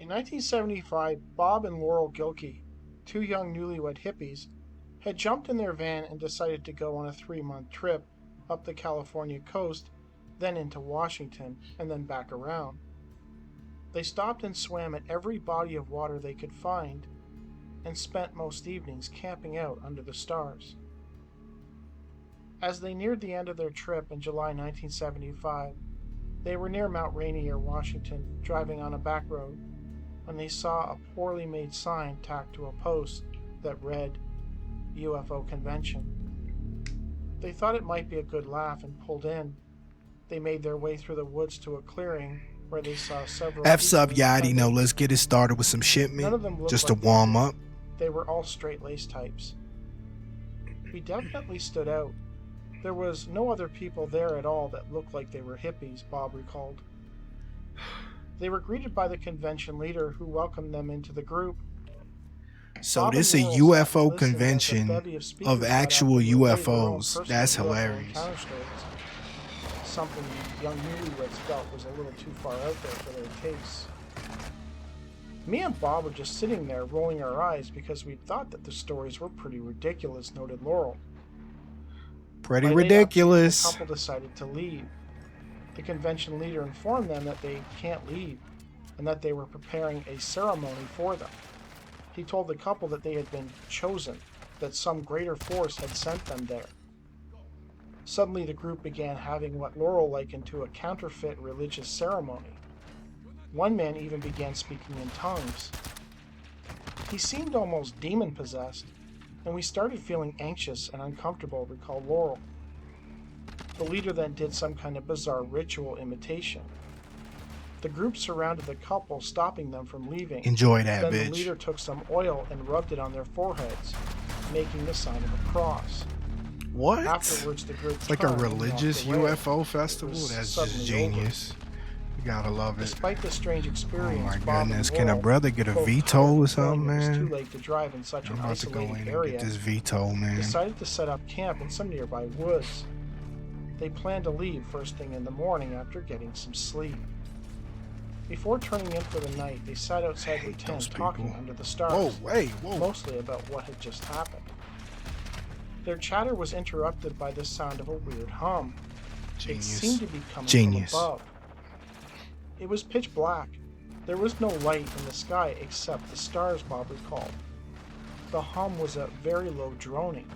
In 1975, Bob and Laurel Gilkey, two young newlywed hippies, had jumped in their van and decided to go on a 3-month trip up the California coast, then into Washington, and then back around. They stopped and swam at every body of water they could find and spent most evenings camping out under the stars. As they neared the end of their trip in July 1975, they were near Mount Rainier, Washington, driving on a back road, when they saw a poorly made sign tacked to a post that read, UFO Convention. They thought it might be a good laugh and pulled in. They made their way through the woods to a clearing where they saw several F's up, people Yachty. Now attending. let's get it started with some shit, None of man. them looked Just to like warm hippies. up. They were all straight-laced types. We definitely stood out. There was no other people there at all that looked like they were hippies, Bob recalled. They were greeted by the convention leader who welcomed them into the group. So Bob and this a Laurel sat and UFO listened as a convention bevy of speakers of got up actual and relayed their own UFOs. personal That's UFO hilarious. encounter stories. Something the young newlyweds felt was a little too far out there for their tastes. Me and Bob were just sitting there rolling our eyes because we thought that the stories were pretty ridiculous, noted Laurel. Pretty By late ridiculous. afternoon, the couple decided to leave. The convention leader informed them that they can't leave and that they were preparing a ceremony for them. He told the couple that they had been chosen, that some greater force had sent them there. Suddenly the group began having what Laurel likened to a counterfeit religious ceremony. One man even began speaking in tongues. He seemed almost demon-possessed, and we started feeling anxious and uncomfortable, recalled Laurel. The leader then did some kind of bizarre ritual imitation. The group surrounded the couple, stopping them from leaving. Enjoy that, Then the bitch. leader took some oil and rubbed it on their foreheads, making the sign of a cross. What? Afterwards, the group It's like a turned and religious walked away. UFO It festival? was That's suddenly just over. genius. You gotta love it. Despite the strange Oh experience, my Bob and goodness. Can a Laurel brother get a both veto tired or and feeling something, it was too man? late to drive in such I'm an about to go in isolated and area, get this veto, man. decided to set up camp in some nearby woods. They planned to leave first thing in the morning after getting some sleep. Before turning in for the night, they sat outside their hate tent those talking people. under the stars, Whoa, wait, whoa. mostly about what had just happened. Their chatter was interrupted by the sound of a weird hum. It seemed Genius. to be coming Genius. from above. It was pitch black. There was no light in the sky except the stars, Bob recalled. The hum was a very low droning.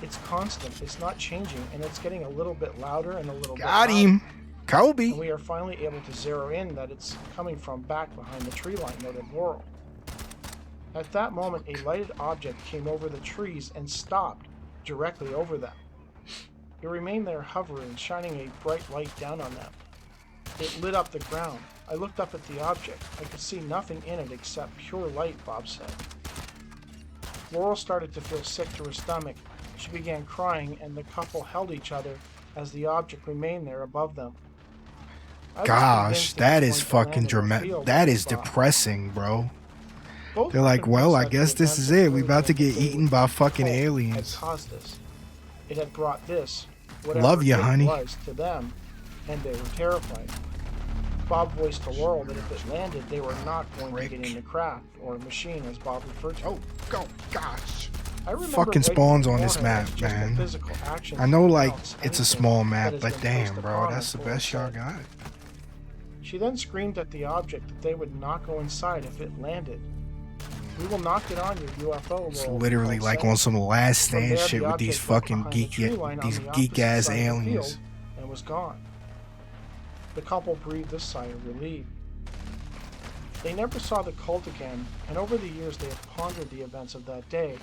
It's constant, it's not changing, and it's getting a little bit louder and a little Got bit louder. him. Kobe. And we are finally able to zero in that it's coming from back behind the tree line, noted Laurel. At that moment, a lighted object came over the trees and stopped directly over them. It remained there hovering, shining a bright light down on them. It lit up the ground. I looked up at the object. I could see nothing in it except pure light, Bob said. Laurel started to feel sick to her stomach. She began crying, and the couple held each other as the object remained there above them. I was Gosh, convinced it that was is going to land fucking in their dramatic. field, That is Bob. depressing, bro. Both They're were like, well, convinced I that the guess this events is that it. We really about to meant get that they eaten would by be fucking cult aliens. Had caused this. It had brought this, whatever Love you, it honey. was, to them, and they were terrified. Bob voiced to Laurel that if it landed, they were not going to get in the craft, or machine, as Bob referred to it. Oh, go, gosh. I remember Fucking right spawns on this beforehand map, as just a man. physical action I know, to like, announce it's a anything small that map, has but been damn, placed bro, upon that's them, the Laurel best y'all said. got. She then screamed at the object that they would not go inside if it landed. We will not get on your UFO, It's Laurel literally recalled like saying. on some last From stand there, shit the with these object went fucking behind the tree line on the opposite geek ass side of the aliens. field and was gone. The couple breathed a sigh of relief. They never saw the cult again, and over the years they have pondered the events of that day.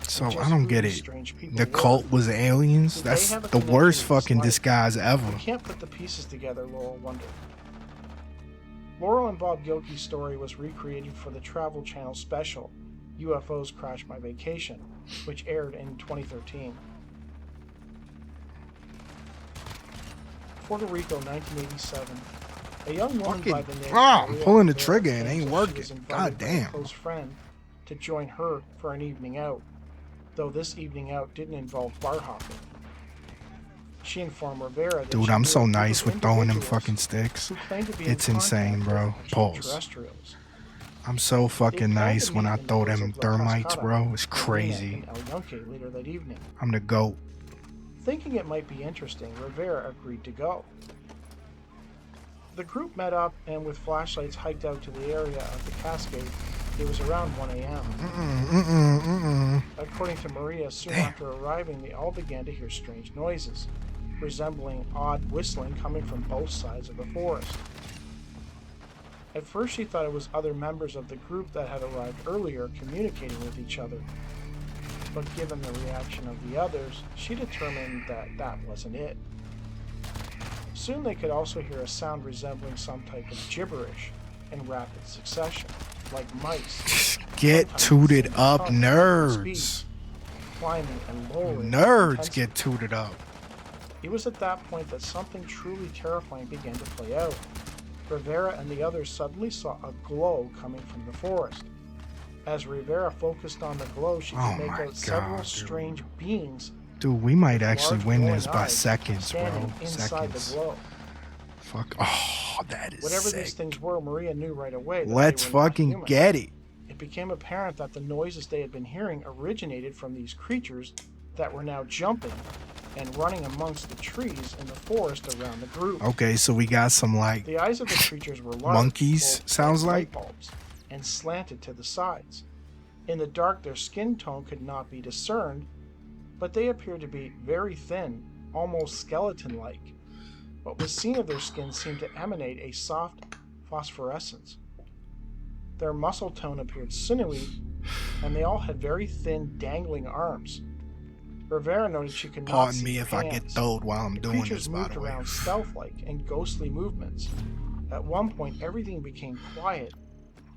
So and just I don't who get these it. strange people The were. cult was aliens? Did they That's have a the connection worst with this fucking life? disguise ever. We can't put the pieces together, Laurel wondered. Laurel and Bob Gilkey's story was recreated for the Travel Channel special, UFOs Crash My Vacation, which aired in 2013. Puerto Rico, 1987. A young woman by the name I'm Maria pulling the Rivera trigger and claims ain't that she working. was invited God by a damn. close friend to join her for an evening out, though this evening out didn't involve bar hopping. She informed Rivera that Dude, she I'm knew so a group nice of with throwing them individuals fucking sticks. who claimed to be It's in insane, contact bro. with Pause. extraterrestrials. I'm so They fucking planned to nice when meet I in the throw woods them of La thermites, Cascada, bro. It's Molina, crazy. and El Yunque later that evening. I'm the GOAT. Thinking it might be interesting, Rivera agreed to go. The group met up and with flashlights hiked out to the area of the Cascade. It was around 1 a.m. According to Maria, soon after arriving, they all began to hear strange noises, resembling odd whistling coming from both sides of the forest. At first she thought it was other members of the group that had arrived earlier communicating with each other. But given the reaction of the others, she determined that that wasn't it. Soon they could also hear a sound resembling some type of gibberish in rapid succession, like mice. Get tooted up, nerds. Climbing and lowering. Nerds get tooted up. It was at that point that something truly terrifying began to play out. Rivera and the others suddenly saw a glow coming from the forest. As Rivera focused on the glow, she could make out several strange beings. Dude, we might actually large win this glowing by eyes seconds, standing bro. inside the glow. Fuck. Oh, that is Whatever sick. these things were, Maria knew right away that Let's they were not fucking human. get it. It became apparent that the noises they had been hearing originated from these creatures that were now jumping and running amongst the trees in the forest around the group. Okay, so we got some like The eyes of the creatures were large, monkeys, sounds like. light bulbs, and slanted to the sides. In the dark, their skin tone could not be discerned, but they appeared to be very thin, almost skeleton-like. What was seen of their skin seemed to emanate a soft phosphorescence. Their muscle tone appeared sinewy, and they all had very thin, dangling arms. Rivera noted she could not Pardon see me their if I get hands. throwed while I'm The doing creatures this, by moved the way. around stealth-like and ghostly movements. At one point, everything became quiet,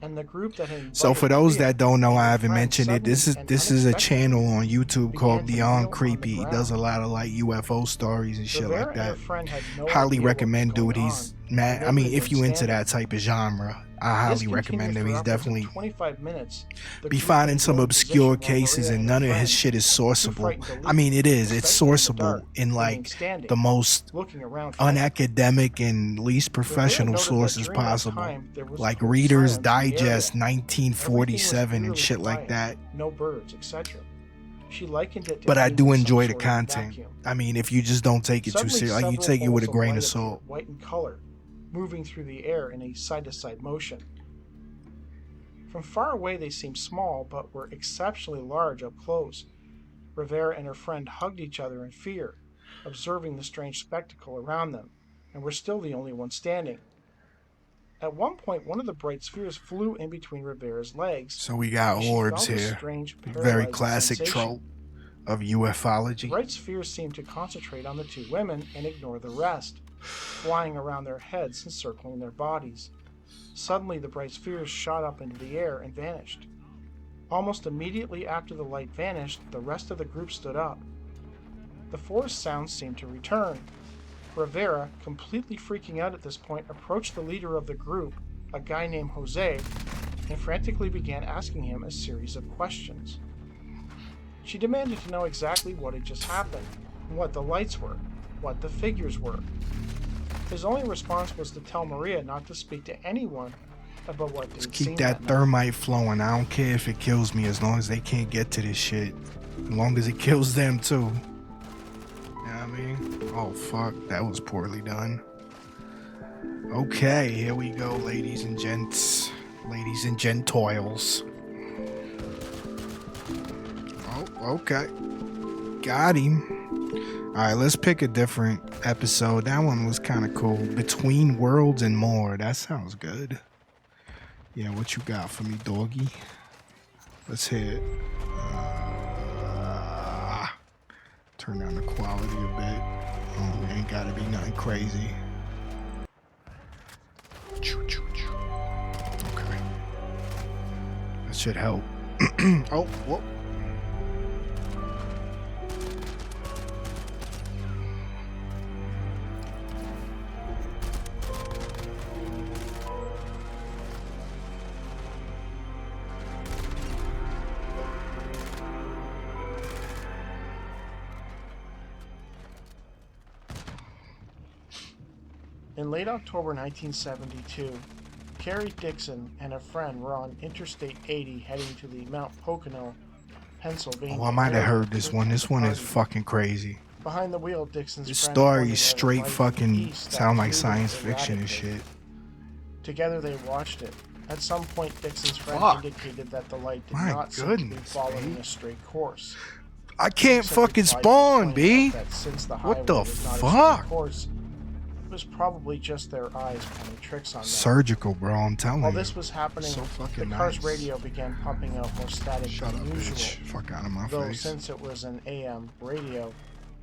and the group that had So for invited those Maria that don't know, and I her haven't friends mentioned it. This is suddenly and a channel on YouTube called began to Beyond kneel on Creepy. the He does a ground. lot of like UFO stories and shit Rivera like and her that. friend had no Highly idea what recommend, was going dude. He's on, mad. and I they mean, would if have you been into standing. that type of genre, I This highly recommend him. continued for He's upwards of definitely 25 minutes. The be group finding some held obscure position while cases, Maria and and none her of his friend, shit is too sourceable. frightened to I leave, mean, it is. It's especially in the sourceable dark, in remained like standing, the most looking around for unacademic and least Rivera professional noted that sources during that possible. time, there was Like total Reader's silence in the area. Digest Everything 1947 was and shit eerily like quiet. that. No birds, etc. She likened it to But I being do in some enjoy the sort of content. vacuum. I mean, if you just don't take it too Suddenly, serious, like you several take it with a balls grain light of salt. appeared, white in color, moving through the air in a side-to-side motion. From far away, they seemed small, but were exceptionally large up close. Rivera and her friend hugged each other in fear, observing the strange spectacle around them, and were still the only ones standing. At one point, one of the bright spheres flew in between Rivera's legs. So we got and she orbs felt a here. strange, Very paralyzing classic sensation. trope of The ufology. bright spheres seemed to concentrate on the two women and ignore the rest, flying around their heads and circling their bodies. Suddenly, the bright spheres shot up into the air and vanished. Almost immediately after the light vanished, the rest of the group stood up. The forest sounds seemed to return. Rivera, completely freaking out at this point, approached the leader of the group, a guy named Jose, and frantically began asking him a series of questions. She demanded to know exactly what had just happened, what the lights were, what the figures were. His only response was to tell Maria not to speak to anyone about what they'd Keep seen that night. thermite flowing. I don't care if it kills me as long as they can't get to this shit. As long as it kills them too. You know what I mean? Oh fuck, that was poorly done. Okay, here we go, ladies and gents. Ladies and gentoils. Oh, okay. Got him. Alright, let's pick a different episode. That one was kind of cool. Between Worlds and More. That sounds good. Yeah, what you got for me, doggy? Let's hear it. Turn down the quality a bit. Oh, it ain't gotta be nothing crazy. Choo, choo, choo. Okay. That should help. Oh, whoop. In late October 1972, Carrie Dixon and a friend were on Interstate 80 heading to the Mount Pocono, Pennsylvania. Oh, I might have area heard this to one. This one is party. fucking crazy. Behind the wheel, Dixon's This friend story pointed is out a straight light fucking east that sound like moved science fiction and erratically. shit. Together they watched it. At some point, Dixon's friend Fuck. indicated that the light did My not seem to be goodness, following B. a straight course. I can't Dixon fucking replied by spawn, pointing B. out that since the What highway the was not a fuck? straight course, it was probably just their eyes playing tricks on them. Surgical, bro. I'm telling While you. this was happening, So the fucking car's nice. radio began pumping out more static Shut up, than usual. bitch. Fuck out of my Though face. since it was an AM radio,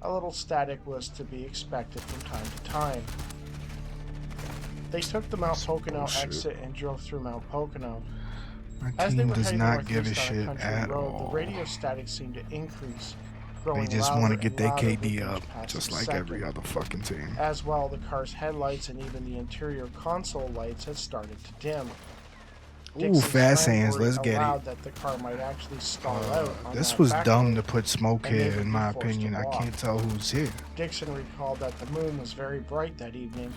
a little static was to be expected from time to time. They took the Mount Pocono bullshit. exit and drove through Mount Pocono. My As they team were does heading not give a northeast on shit country at road, all. the radio static seemed to increase, They growing just louder want to get and their louder with KD each up, passing just like second. every other fucking team. As well, the car's headlights and even the interior console lights had started to dim. Ooh, Dixon's fast friend hands. worried Let's get aloud it. that the car might actually stall out on This that was back dumb road, to put smoke and they here, would in be my forced to opinion. I walk. can't tell who's here. Dixon recalled that the moon was very bright that evening,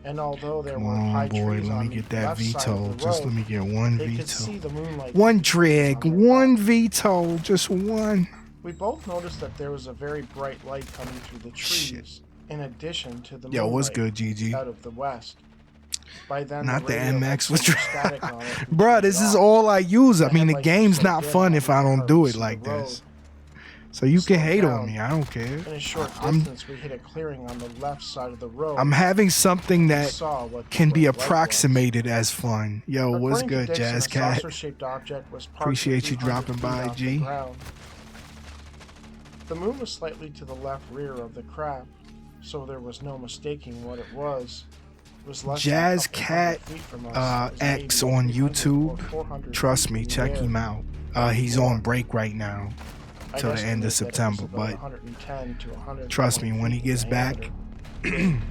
and although there Come were high on, boy. trees Let on me the get that left side veto. of the Just road, let me get one they could see veto. the moonlight. One reflections drag, on their one back. veto, just one. We both noticed that there was a very bright light coming through the trees, in addition to the Yo, what's moonlight good, GG? out of the west. By then, Not the radio had MX so was much static on it, we Bruh, turned this it is off. all I use. I The mean, the headlights were game's so not dim fun that if we I could don't hardly do it see like the road. this. So you can Slowed hate down. on me. I don't care. In a short I'm- distance, we hit a clearing on the left side of the road. I'm having something We that saw what the can be bright light was. approximated as fun. Yo, what's According to good, Dixon, Jazz a Cat? saucer-shaped object was parked Appreciate a you few hundred dropping feet by, off G. the ground. The moon was slightly to the left rear of the craft, so there was no mistaking what it was. It was less Jazz than a couple Cat, hundred feet from us. It was X maybe on 300 or YouTube. 400 Trust feet me, in the check air. him out. He's on break right now I'd till the end estimate of that it was September, about but 110 to 120 trust me, when he feet in gets back diameter. in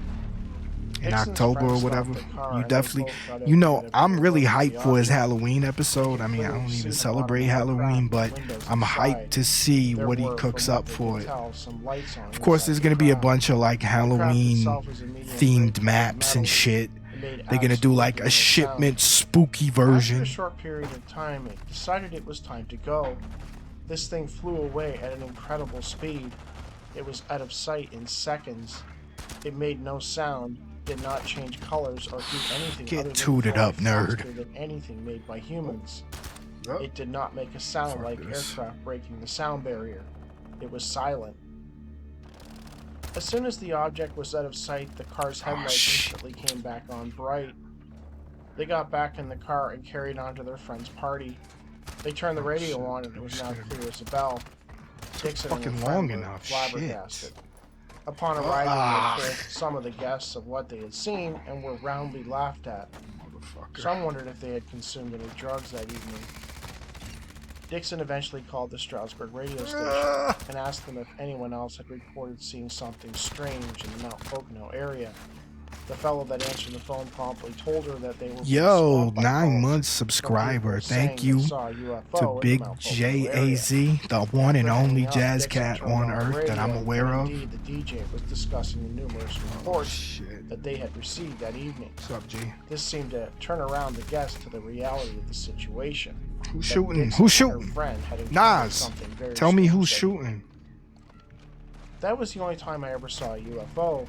Dixon's October or friends whatever, stopped the car you and they definitely, both got out you to know, get a I'm better really look at the hyped for his object. Halloween episode. I mean, I Clearly don't see even the celebrate bottom of the Halloween, craft, but windows I'm inside. hyped to see There what he were, cooks from what up they for could it. tell, some lights on Of course, there's inside gonna the be a craft. bunch of like The craft Halloween itself was a medium themed grade maps and metal. shit. It made They're gonna do like absolutely a no shipment sound. spooky After version. a short period of time, it decided it was time to go. This thing flew away at an incredible speed. It was out of sight in seconds. It made no sound, did not change colors or do anything Get other than tooted fly up, nerd. faster than anything made by humans. It did not make a sound Fuck like this. aircraft breaking the sound barrier. It was silent. As soon as the object was out of sight, the car's headlights shit. instantly came back on bright. They got back in the car and carried on to their friend's party. They turned the radio shit, on and it was now scared me. clear as a bell. Dixon and fucking her friend long were enough, flabbergasted. shit. Upon arriving, Ah. they told some of the guests of what they had seen and were roundly laughed at. Motherfucker. Some wondered if they had consumed any drugs that evening. Dixon eventually called the Stroudsburg radio station and asked them if anyone else had reported seeing something strange in the Mount Pocono area. The fellow that answered the phone promptly told her that they were being Yo, swamped by 9 calls months from people subscriber. saying Thank they you saw a UFO to in the Big Mount Pocono area. JAZ, the one and After only hanging up, jazz Dixon cat turned on the earth that I'm radio, aware and of. Indeed, the DJ was discussing the numerous reports Shit. that they had received that evening. What's up, G? This seemed to turn around the guests to the reality of the situation. Who's That shooting? Dixon Who's and her shooting? friend had encountered Nas, something very tell me strange who's that shooting. That was the only time I ever saw a UFO.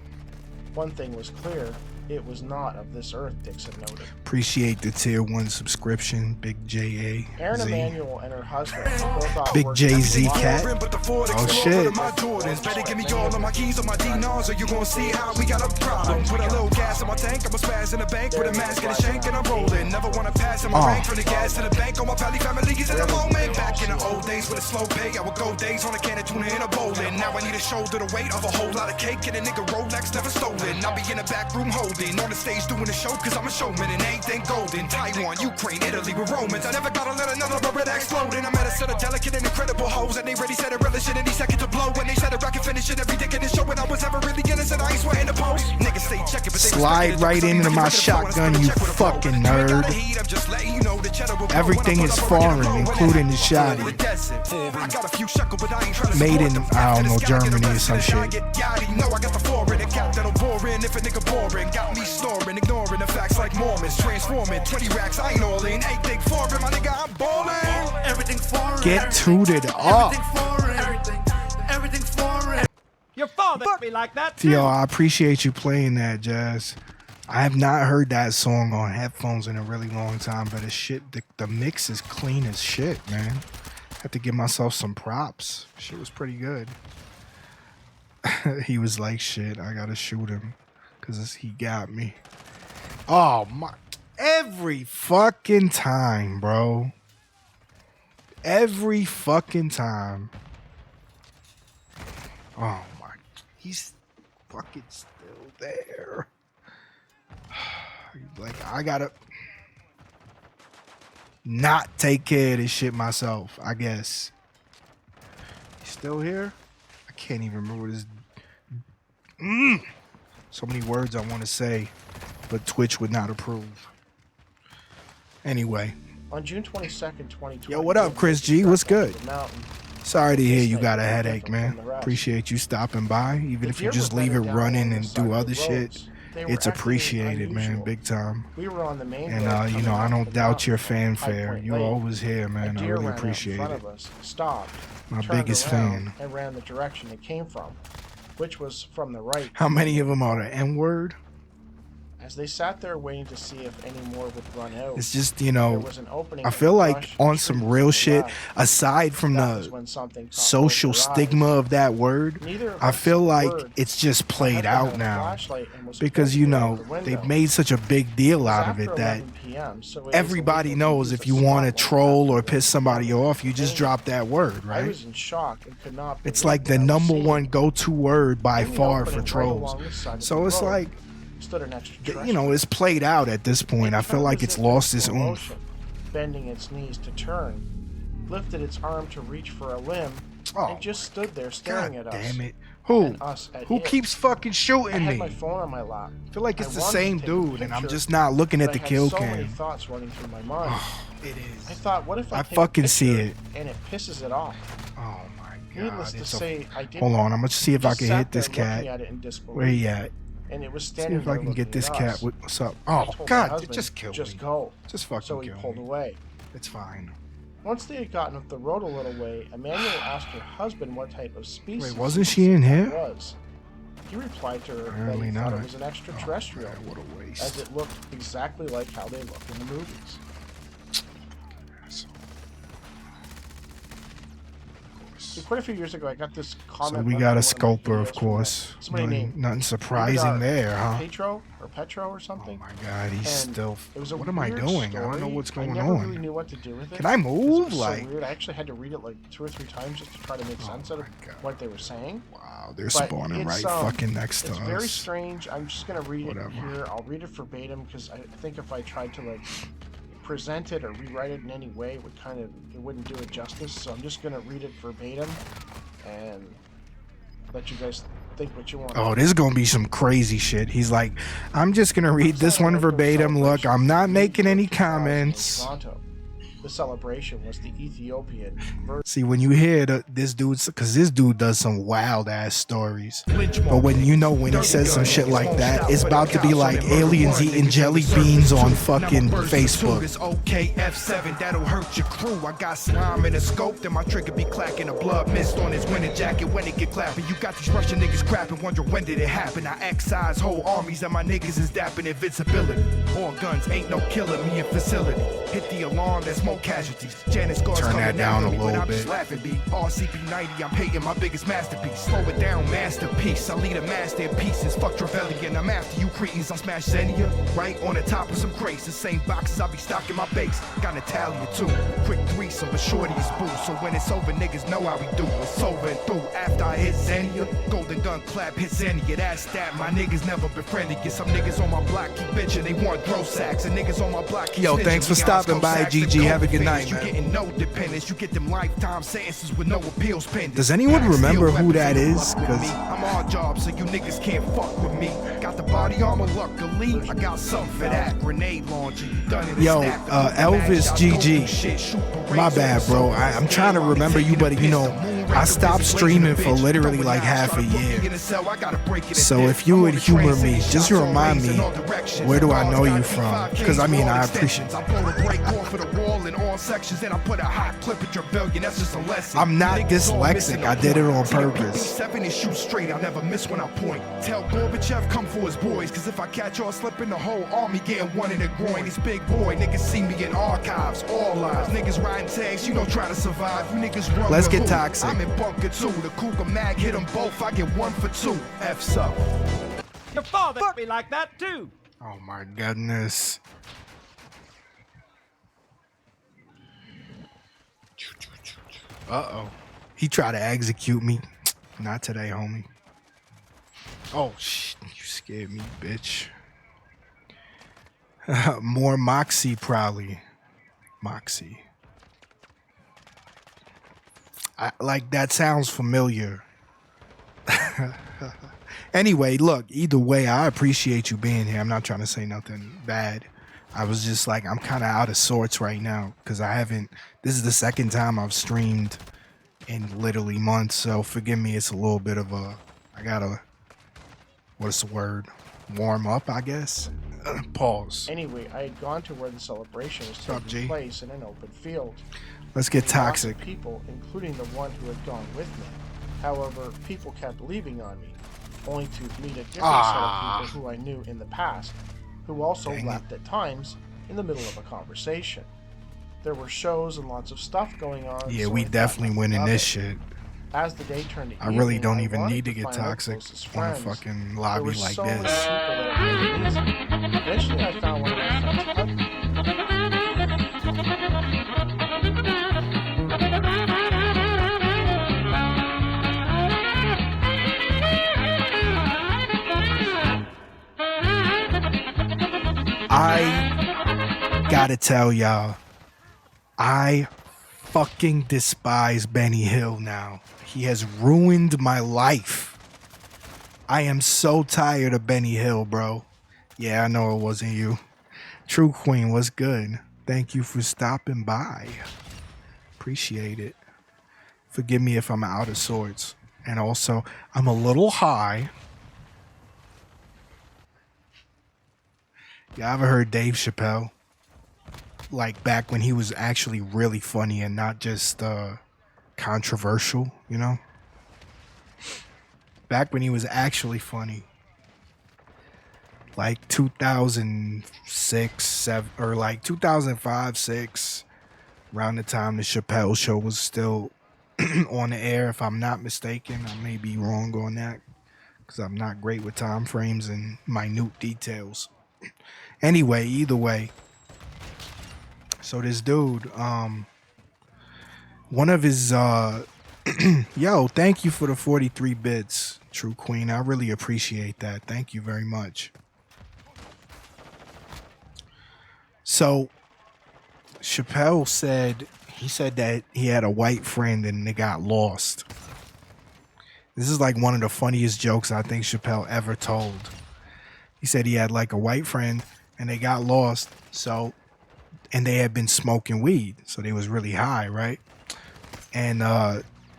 One thing was clear. It was not of this earth, Dixon noted. Appreciate the tier 1 subscription, Big Erin JAZ. Emanuel and her husband both off Big work Jay-Z every cat. weekend. Oh shit. My Jordans, better give me all of my keys on my D-Nars, or you gon' see how we got a problem. Put a little gas in my tank, I'm a spaz in the bank with a mask and a shank and I'm rolling. Never wanna pass in my rank from the gas to the bank. All my valley family is in the moment. Back in the old days with a slow pay, I would go days on a can of tuna in a bowling. Now I need to shoulder the weight of a whole lot of cake and a nigga Rolex never stolen. I'll be in the back room holding on the stage doing the show cause I'm a showman and anything golden. Taiwan, Ukraine, Italy with Romans. I never gotta let another bird explode. And I met a set of delicate and incredible hoes and they ready said it relish in any second to blow. When they said it, I can finish it every dick in the show. When I was ever really innocent, I ain't sweating the post. Niggas stay checking, but they Slide right into my shotgun, you fucking nerd. Everything is foreign, including the shotty. Made in, I don't know, Germany or some shit. No, I got the foreign, a cap that'll bore in if a nigga boring. Got me snoring, ignoring ignoring the facts like Mormons. Transforming 20 racks, I ain't all in. 8 big foreign, my nigga, I'm ballin'. Everything foreign. Get tooted up. Everything foreign. Your father be like that too. Yo, I appreciate you playing that, Jazz. I have not heard that song on headphones in a really long time, but the mix is clean as shit, man. Have to give myself some props. Shit was pretty good. He was like, shit, I gotta shoot him because he got me. Oh my, every fucking time, bro. Every fucking time. Oh my, he's fucking still there. Like, I gotta not take care of this shit myself, I guess. He's still here? I can't even remember this. So many words I want to say, but Twitch would not approve. Anyway. On June 22nd, 2020. Yo, what up, Chris G? What's good? Mountain. Sorry to hear you got a headache, man. Appreciate you stopping by. Even if you just leave it running and do other shit, it's appreciated, man. Big time. We were on the main And, you know, I don't doubt your fanfare. You're always here, man. I really appreciate it. Stopped. My biggest fan. And ran the direction it came from, which was from the right. How many of them are the N-word? As they sat there waiting to see if any more would run out, It's just, you know, there was an opening I in feel the like brush on between some the real two shit, lads. aside from That was the when something caught social both their stigma eyes. of that word, Neither of I us feel said a like word. it's just My played husband had out a now. flashlight and was Because, you pointing know, out the window. they've made such a big deal It was out of after it that 11 p.m., so it is everybody illegal to knows use if a you want to spotlight troll or after piss somebody off, you just Anyway, drop that word, I right? was in shock and could not It's believe like the what I was number seeing. one go-to word by In the far opening for right trolls. along the side of So the it's road like, stood an extraterrestrial. you know, it's played out at this point. I feel like it's lost its oomph. Bending its knees to turn, lifted its arm to reach for a limb, Oh, and just stood there staring God at us. damn it. Who? And us at Who it. keeps fucking I shooting had me? my phone on my lap. I feel like it's I the wanted same to take a dude, and I'm picture, just not looking but at the I had kill so many cam. thoughts running through my mind. It I is. thought, what if I I take fucking a see picture it. and it pisses it off? Oh my Needless god. to It's a, say, I didn't. hold on, I'm gonna see if I just can sat hit this there looking cat. at it in disbelief. Where he at? And it was See standing if I there can get looking this at cat. us. What's up? I Oh told my god, husband, just kill just me. go. Just fucking So he kill pulled me. away. It's fine. Once they had gotten up the road a little way, Emmanuel asked her husband what type of species Wait, wasn't she in here? it was. He replied to her that Apparently he thought not. it was an extraterrestrial, Oh, God, what a waste. as it looked exactly like how they look in the movies. See, quite a few years ago, I got this comment. So we left got a in one my sculper, of videos from course. Somebody named Nothing surprising there, huh? Petro or Petro or Oh something. my god, he's And still. it was a What am I weird doing? I don't know story. what's going I never on. really knew what to do with it. Can I 'cause move? It was Like, so weird. I actually had to read it like 2 or 3 times just to try to make sense of my God. what they were saying. wow, they're But spawning it's, right fucking next to It's us. very strange. I'm just gonna read Whatever. it here. I'll read it verbatim because I think if I tried to like present it or rewrite it in any way, it would it wouldn't do it justice. So I'm just gonna read it verbatim and let you guys think what you want. Oh, this is gonna be some crazy shit. He's like, I'm just gonna read this one verbatim. Look, I'm not making any comments. Toronto. The celebration was the Ethiopian version. See, when you hear this dude's, because this dude does some wild ass stories. But when you know when he says some shit like that, it's about to be like aliens eating jelly beans on fucking Facebook. It's okay, F7, that'll hurt your crew. I got slime in a scope, then my trigger be clacking. A blood mist on his winter jacket when it get clapping. You got these Russian niggas crapping, wonder when did it happen. I excise whole armies and my niggas is dapping invincibility. All guns ain't no killing me in facility. Hit the alarm, that's more casualties. Janice Scars Turn coming that down after a me, but little I'm just bit. laughing, B. RCP-90, I'm hating my biggest masterpiece. Slow it down, masterpiece. I lead a master in pieces. Fuck Trevelyan, I'm after you cretins. I'll smash Xenia right on the top of some crates. The same boxes I'll be stocking my base. Got Natalia too. Quick threesome, but shorty is boo. So when it's over, niggas know how we do. It's over and through. After I hit Xenia, golden gun clap hit Xenia. That's that. My niggas never been friendly. Get some niggas on my block keep bitching. They want throw sacks. And niggas on my block keep Yo, snitching. thanks for We got stopping by, sacks and GG. Have a good cold night, fingers. You man. getting no dependence. You get them lifetime sentences with no appeals pending. Does anyone Got remember steel who that weapons is? and luck with 'Cause- me. I'm on job, so you niggas can't fuck with me. Got the body armor, luckily. I got something for that. Grenade launcher. You done it. Yo, Elvis GG. My bad, bro. I'm trying to remember you, but you know, I stopped streaming for literally like half a year. So if you would humor me, just remind me, where do I know you from? Because I mean, I appreciate. I'm not dyslexic. I did it on purpose. 70 shoot straight, I'll never miss when I point. Tell Gorbachev come for his boys, cause if I catch y'all slipping, the whole army getting one in the groin. He's big boy, niggas see me in archives, all lives. Niggas riding tags, you know, try to survive. You niggas run. Let's get toxic. I'm in bunker 2, the Cougar Mag hit them both, I get 1 for 2. F's up. Your father be like that too. Oh my goodness. Uh-oh. He tried to execute me. Not today, homie. Oh, shit. You scared me, bitch. More Moxie, probably. Moxie. Like, that sounds familiar. Anyway, look, either way, I appreciate you being here. I'm not trying to say nothing bad. I was just like, I'm kind of out of sorts right now because I haven't, this is the second time I've streamed in literally months. So forgive me, it's a little bit of a, I gotta, what's the word? Warm up, I guess. Pause. Anyway, I had gone to where the celebration was What's up, taking G? place in an open field. Let's get Lots of toxic. people, including the one who had gone with me. However, people kept leaving on me, only to meet a different set of people who I knew in the past, who also Dang it. left at times in the middle of a conversation. There were shows and lots of stuff going on. Yeah, so we I thought definitely nothing winning of this it. shit. As the day turned to I really evening, don't I even wanted need to get find my toxic closest on a friends. fucking There lobby were like so many this. people that it was amazing. Eventually, I found one of my friends hugged me. I gotta tell y'all, I fucking despise Benny Hill now. He has ruined my life. I am so tired of Benny Hill, bro. Yeah, I know it wasn't you. True Queen, what's good? Thank you for stopping by. Appreciate it. Forgive me if I'm out of sorts. And also, I'm a little high. Yeah, I ever heard Dave Chappelle? Like back when he was actually really funny and not just controversial, you know? Back when he was actually funny. Like 2006, 7, or like 2005, 6, around the time the Chappelle Show was still on the air, if I'm not mistaken. I may be wrong on that because I'm not great with time frames and minute details. Anyway, either way, so this dude, one of his, yo, thank you for the 43 bits, True Queen. I really appreciate that. Thank you very much. So, Chappelle said that he had a white friend and they got lost. This is like one of the funniest jokes I think Chappelle ever told. He said he had like a white friend and they got lost. So, and they had been smoking weed. So they was really high, right? And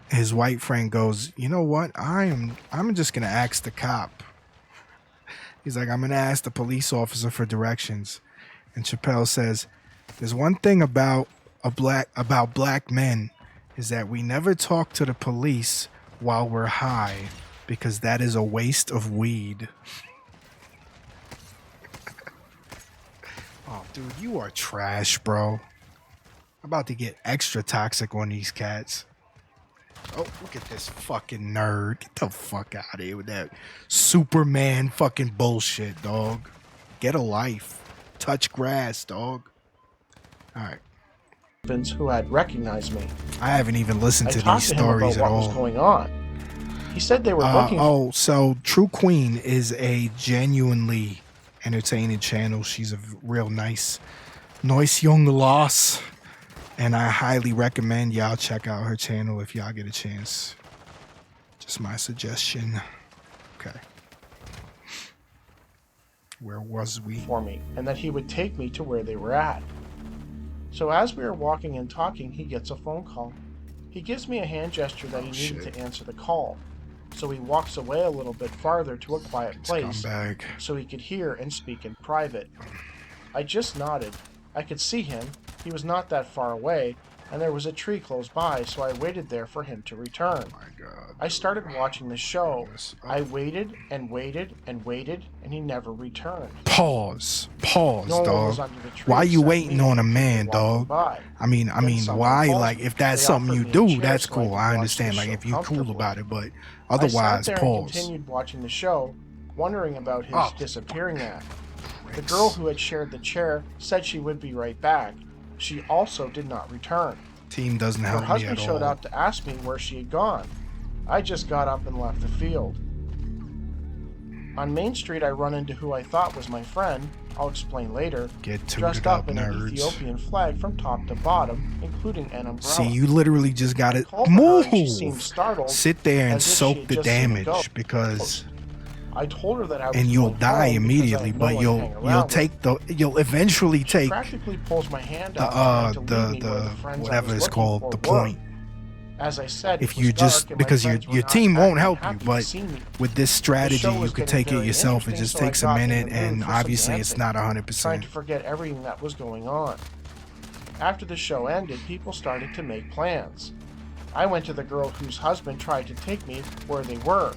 his white friend goes, you know what? I'm just going to ask the cop. He's like, I'm going to ask the police officer for directions. And Chappelle says, there's one thing about black men is that we never talk to the police while we're high because that is a waste of weed. Oh, dude, you are trash, bro. I'm about to get extra toxic on these cats. Oh, look at this fucking nerd. Get the fuck out of here with that Superman fucking bullshit, dog. Get a life. Touch grass, dog. All right. Who had recognized me. I haven't even listened I to talked these to him stories about at what was all. going on. He said they were looking. Oh, so True Queen is a genuinely entertaining channel. She's a real nice young lass. And I highly recommend y'all check out her channel if y'all get a chance. Just my suggestion. Okay. Where was we? For me, and that he would take me to where they were at. So as we were walking and talking, he gets a phone call. He gives me a hand gesture that he needed shit. to answer the call, so he walks away a little bit farther to a quiet place Scumbag. so he could hear and speak in private. I just nodded. I could see him. He was not that far away, and there was a tree close by, so I waited there for him to return. Oh my God. I started watching the show. Yes. I waited and waited and waited, and he never returned. Pause, No one dog. was under the tree Why you except waiting me on a and man, people walking dog? by. I mean, Then someone why? calls Like, me. if that's They something you offered me a do, chair that's so I cool. could I watch understand. the Like, show if you cool comfortably. about it, but I otherwise, sat there and pause. continued watching the show, wondering about his Oh. disappearing act. The girl who had shared the chair said she would be right back. She also did not return. Team doesn't Her help me husband at showed all. up to ask me where she had gone. I just got up and left the field. On Main Street, I run into who I thought was my friend, I'll explain later, Get dressed tooted up up, in an nerds. Ethiopian flag from top to bottom, including an umbrella. See, you literally just got to Called her and she move. seemed startled, Sit there and as if she soak had the just seen a ghost. damage because, I told her that I was and you'll going die home because I immediately. had no But one to hang around with. you'll eventually She take practically pulls my hand the out trying to lead me where the friends I whatever was it's looking called, for the were. point. As I said, If it was you just dark and my because friends were your not team won't acting help you, happy to but see me. with this strategy, show you was could getting take it very yourself. It interesting, just so I takes a got in minute, the mood and for some obviously it's dancing, not trying 100%. to forget everything that was going on. After the show ended, people started to make plans. I went to the girl whose husband tried to take me where they were.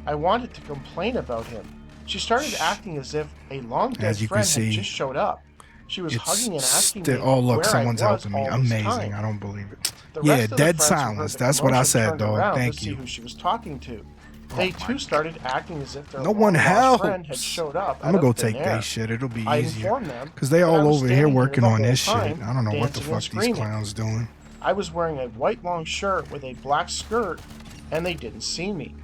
I wanted to complain about him. She started acting as if a long dead As you can friend see, had just showed up. She was hugging and asking me oh look, where someone's I was helping me. all this Amazing. time. I don't believe it. The Yeah, rest of the dead friends who heard silence. the That's what I commotion said, turned dog. around Thank to see you. who she was talking to. Oh They my too started acting as if their No one long-lost friend had helps. showed up. I'm gonna out go of thin take air. their shit. It'll be I easier. informed them Because they that I all was over here standing working the on whole this shit. time, I don't know what the dancing and fuck these screaming. clowns doing. I was wearing a white long shirt with a black skirt, and they didn't see me.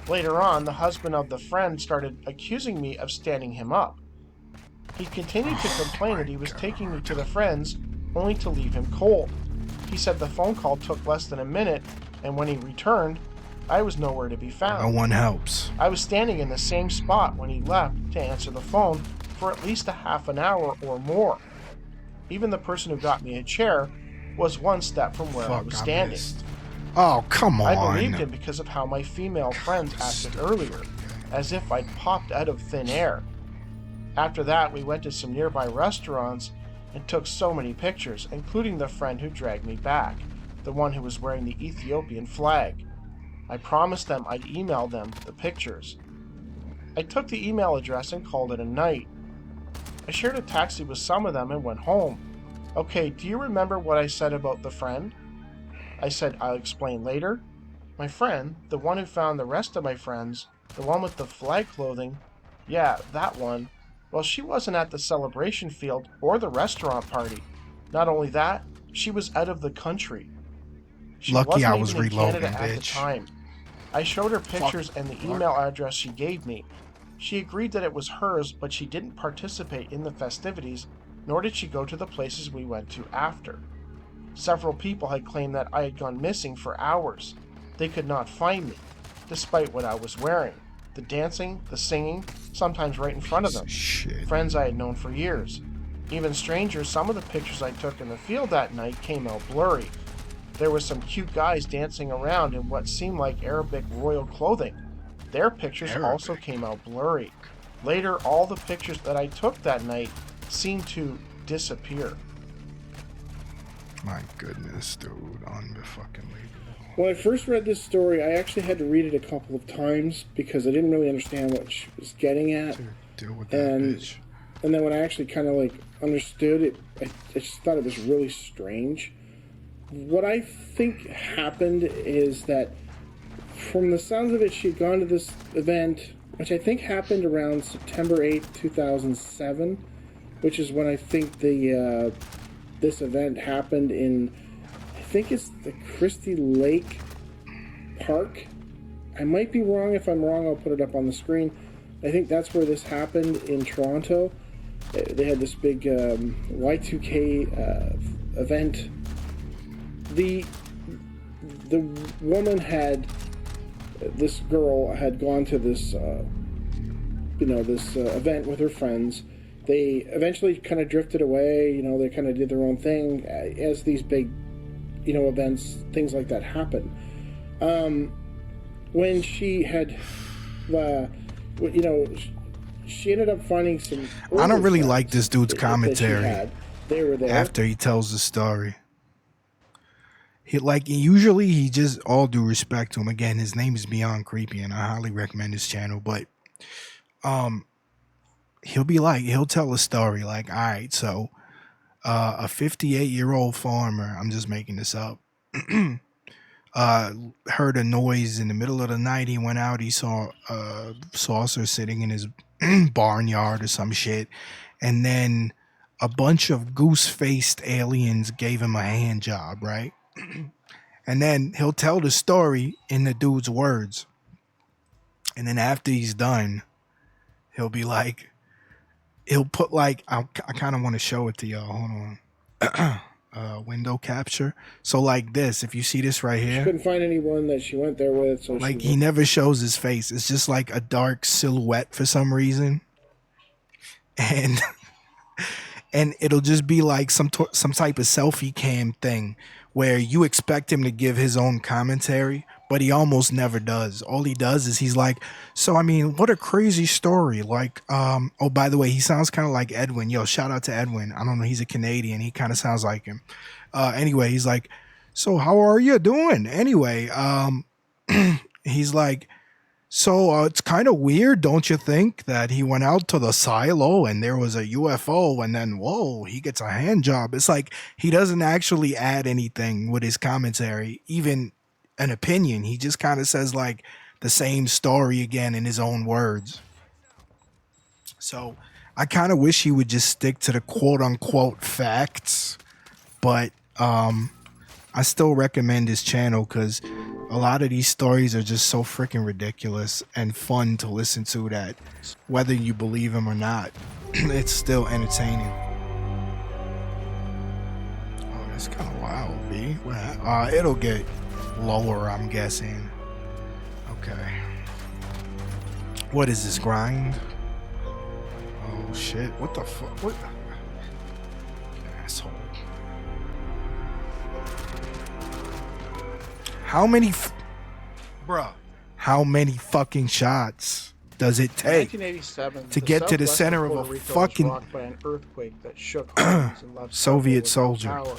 Later on, the husband of the friend started accusing me of standing him up. He continued to complain that he was taking me to the friends, only to leave him cold. He said the phone call took less than a minute, and when he returned, I was nowhere to be No found. one helps. I was standing in the same spot when he left to answer the phone for at least a half an hour or more. Even the person who got me a chair was one step from where I Fuck, was I standing. missed. Oh, come on. I believed him because of how my female friends acted earlier, as if I'd popped out of thin air. After that, we went to some nearby restaurants and took so many pictures, including the friend who dragged me back, the one who was wearing the Ethiopian flag. I promised them I'd email them the pictures. I took the email address and called it a night. I shared a taxi with some of them and went home. Okay, do you remember what I said about the friend? I said I'll explain later. My friend, the one who found the rest of my friends, the one with the flag clothing, yeah, that one, well, she wasn't at the celebration field or the restaurant party. Not only that, she was out of the country. She Lucky wasn't I was even in reloading, Canada at the bitch. time. I showed her pictures and the email address she gave me. She agreed that it was hers, but she didn't participate in the festivities, nor did she go to the places we went to after. Several people had claimed that I had gone missing for hours. They could not find me, despite what I was wearing. The dancing, the singing, sometimes right in front of them. Shit. Friends I had known for years. Even strangers, some of the pictures I took in the field that night came out blurry. There were some cute guys dancing around in what seemed like Arabic royal clothing. Their pictures also Arabic. came out blurry. Later, all the pictures that I took that night seemed to disappear. My goodness, dude. Unfucking-believable. When I first read this story, I actually had to read it a couple of times because I didn't really understand what she was getting at. Dude, deal with that And bitch. and then when I actually kind of like understood it, I just thought it was really strange. What I think happened is that from the sounds of it, she had gone to this event, which I think happened around September 8th, 2007, which is when I think the this event happened in, I think it's the Christie Lake Park. I might be wrong. If I'm wrong, I'll put it up on the screen. I think that's where this happened in Toronto. They had this big Y2K event. The woman had, this girl had gone to this this event with her friends. They eventually kind of drifted away. They kind of did their own thing, as these big events, things like that happen. When she had, she ended up finding some. I don't really older like this dude's that she commentary had. They were there. after he tells the story. Usually he just, all due respect to him, again, his name is Beyond Creepy and I highly recommend his channel, but he'll tell a story like, all right, so a 58-year-old farmer, I'm just making this up, heard a noise in the middle of the night. He went out, he saw a saucer sitting in his barnyard or some shit, and then a bunch of goose-faced aliens gave him a hand job, right? And then he'll tell the story in the dude's words. And then after he's done, he'll be like, he'll put like, I kind of want to show it to y'all. Hold on. Window capture. So like this, if you see this right She here, couldn't find anyone that she went there with, so like she he never shows his face. It's just like a dark silhouette for some reason. And and it'll just be like some type of selfie cam thing where you expect him to give his own commentary, but he almost never does. All he does is he's like, so I mean, what a crazy story. Like, oh, by the way, he sounds kind of like Edwin. Yo, shout out to Edwin. I don't know, he's a Canadian. He kind of sounds like him. Anyway, he's like, so how are you doing? Anyway, he's like, so it's kind of weird, don't you think, that he went out to the silo and there was a UFO and then, whoa, he gets a hand job. It's like he doesn't actually add anything with his commentary, even an opinion. He just kind of says like the same story again in his own words. So I kind of wish he would just stick to the quote unquote facts, but I still recommend his channel because a lot of these stories are just so freaking ridiculous and fun to listen to that whether you believe him or not, it's still entertaining. Oh, that's kind of wild, B. It'll get lower, I'm guessing. Okay. What is this, grind? Oh, shit. What the fuck? What? Asshole. How many, bruh? How many fucking shots does it take 1987, to get to the southwest center of Puerto a Rico was fucking rocked by an earthquake that shook homes and left Soviet several without soldier? power.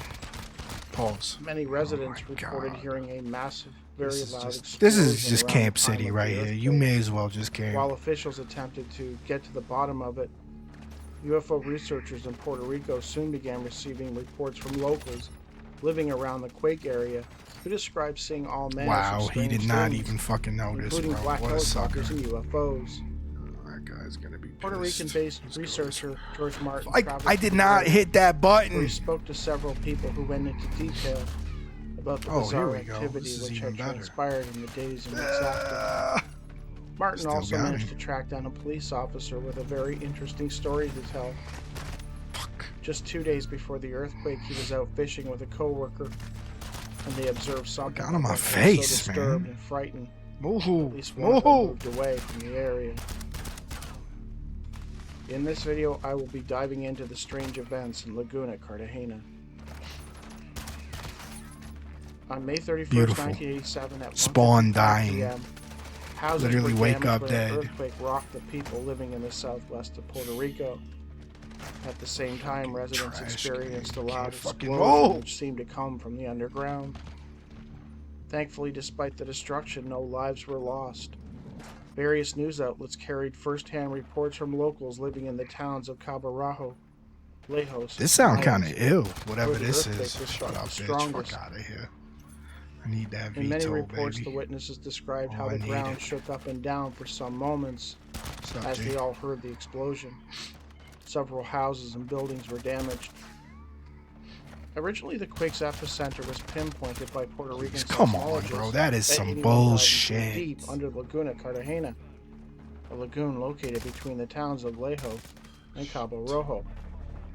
Pause. Many residents Oh my reported God. hearing a massive, very This loud is explosion just around Camp the time City of right the here. You earthquake. may as well just camp. While officials attempted to get to the bottom of it, UFO researchers in Puerto Rico soon began receiving reports from locals living around the quake area who described seeing all manners Wow, of he did strange not things, even fucking notice, including bro. black What a sucker. helicopters and UFOs. That guy's gonna be pissed. Puerto Rican-based Let's go. researcher George Martin traveled I to did the not area, hit that where he button. spoke to several people who went into detail about the Oh, here bizarre we go. activity This is which even had better. transpired in the days and weeks after. Martin still also got managed him. to track down a police officer with a very interesting story to tell. Just 2 days before the earthquake, he was out fishing with a coworker, and they observed something out of my that had him face, so disturbed man. and frightened. Move, At least one of them move. moved away from the area. In this video, I will be diving into the strange events in Laguna, Cartagena. On May 31st, Beautiful. 1987, at Spawn 1:55 dying. PM, houses Literally were wake damaged up when dead. An earthquake rocked the people living in the southwest of Puerto Rico. At the same time, residents Trash experienced a can. loud Can't fucking explosion move. which seemed to come from the underground. Thankfully, despite the destruction, no lives were lost. Various news outlets carried first-hand reports from locals living in the towns of Cabo Rojo, Lejos. This sound and kind of Mayas. ill. Whatever where the this earthquake is. was Shut felt up, the bitch. strongest. Fuck out of here. I need that In many veto, reports, baby. the witnesses described Oh, how I the need ground it. shook up and down for some moments What's up, as G? they all heard the explosion. Several houses and buildings were damaged. Originally, the quake's epicenter was pinpointed by Puerto Rican Come on, seismologists bro. That is at some 81,000 feet bullshit. deep under Laguna, Cartagena, a lagoon located between the towns of Lejos and Cabo Rojo.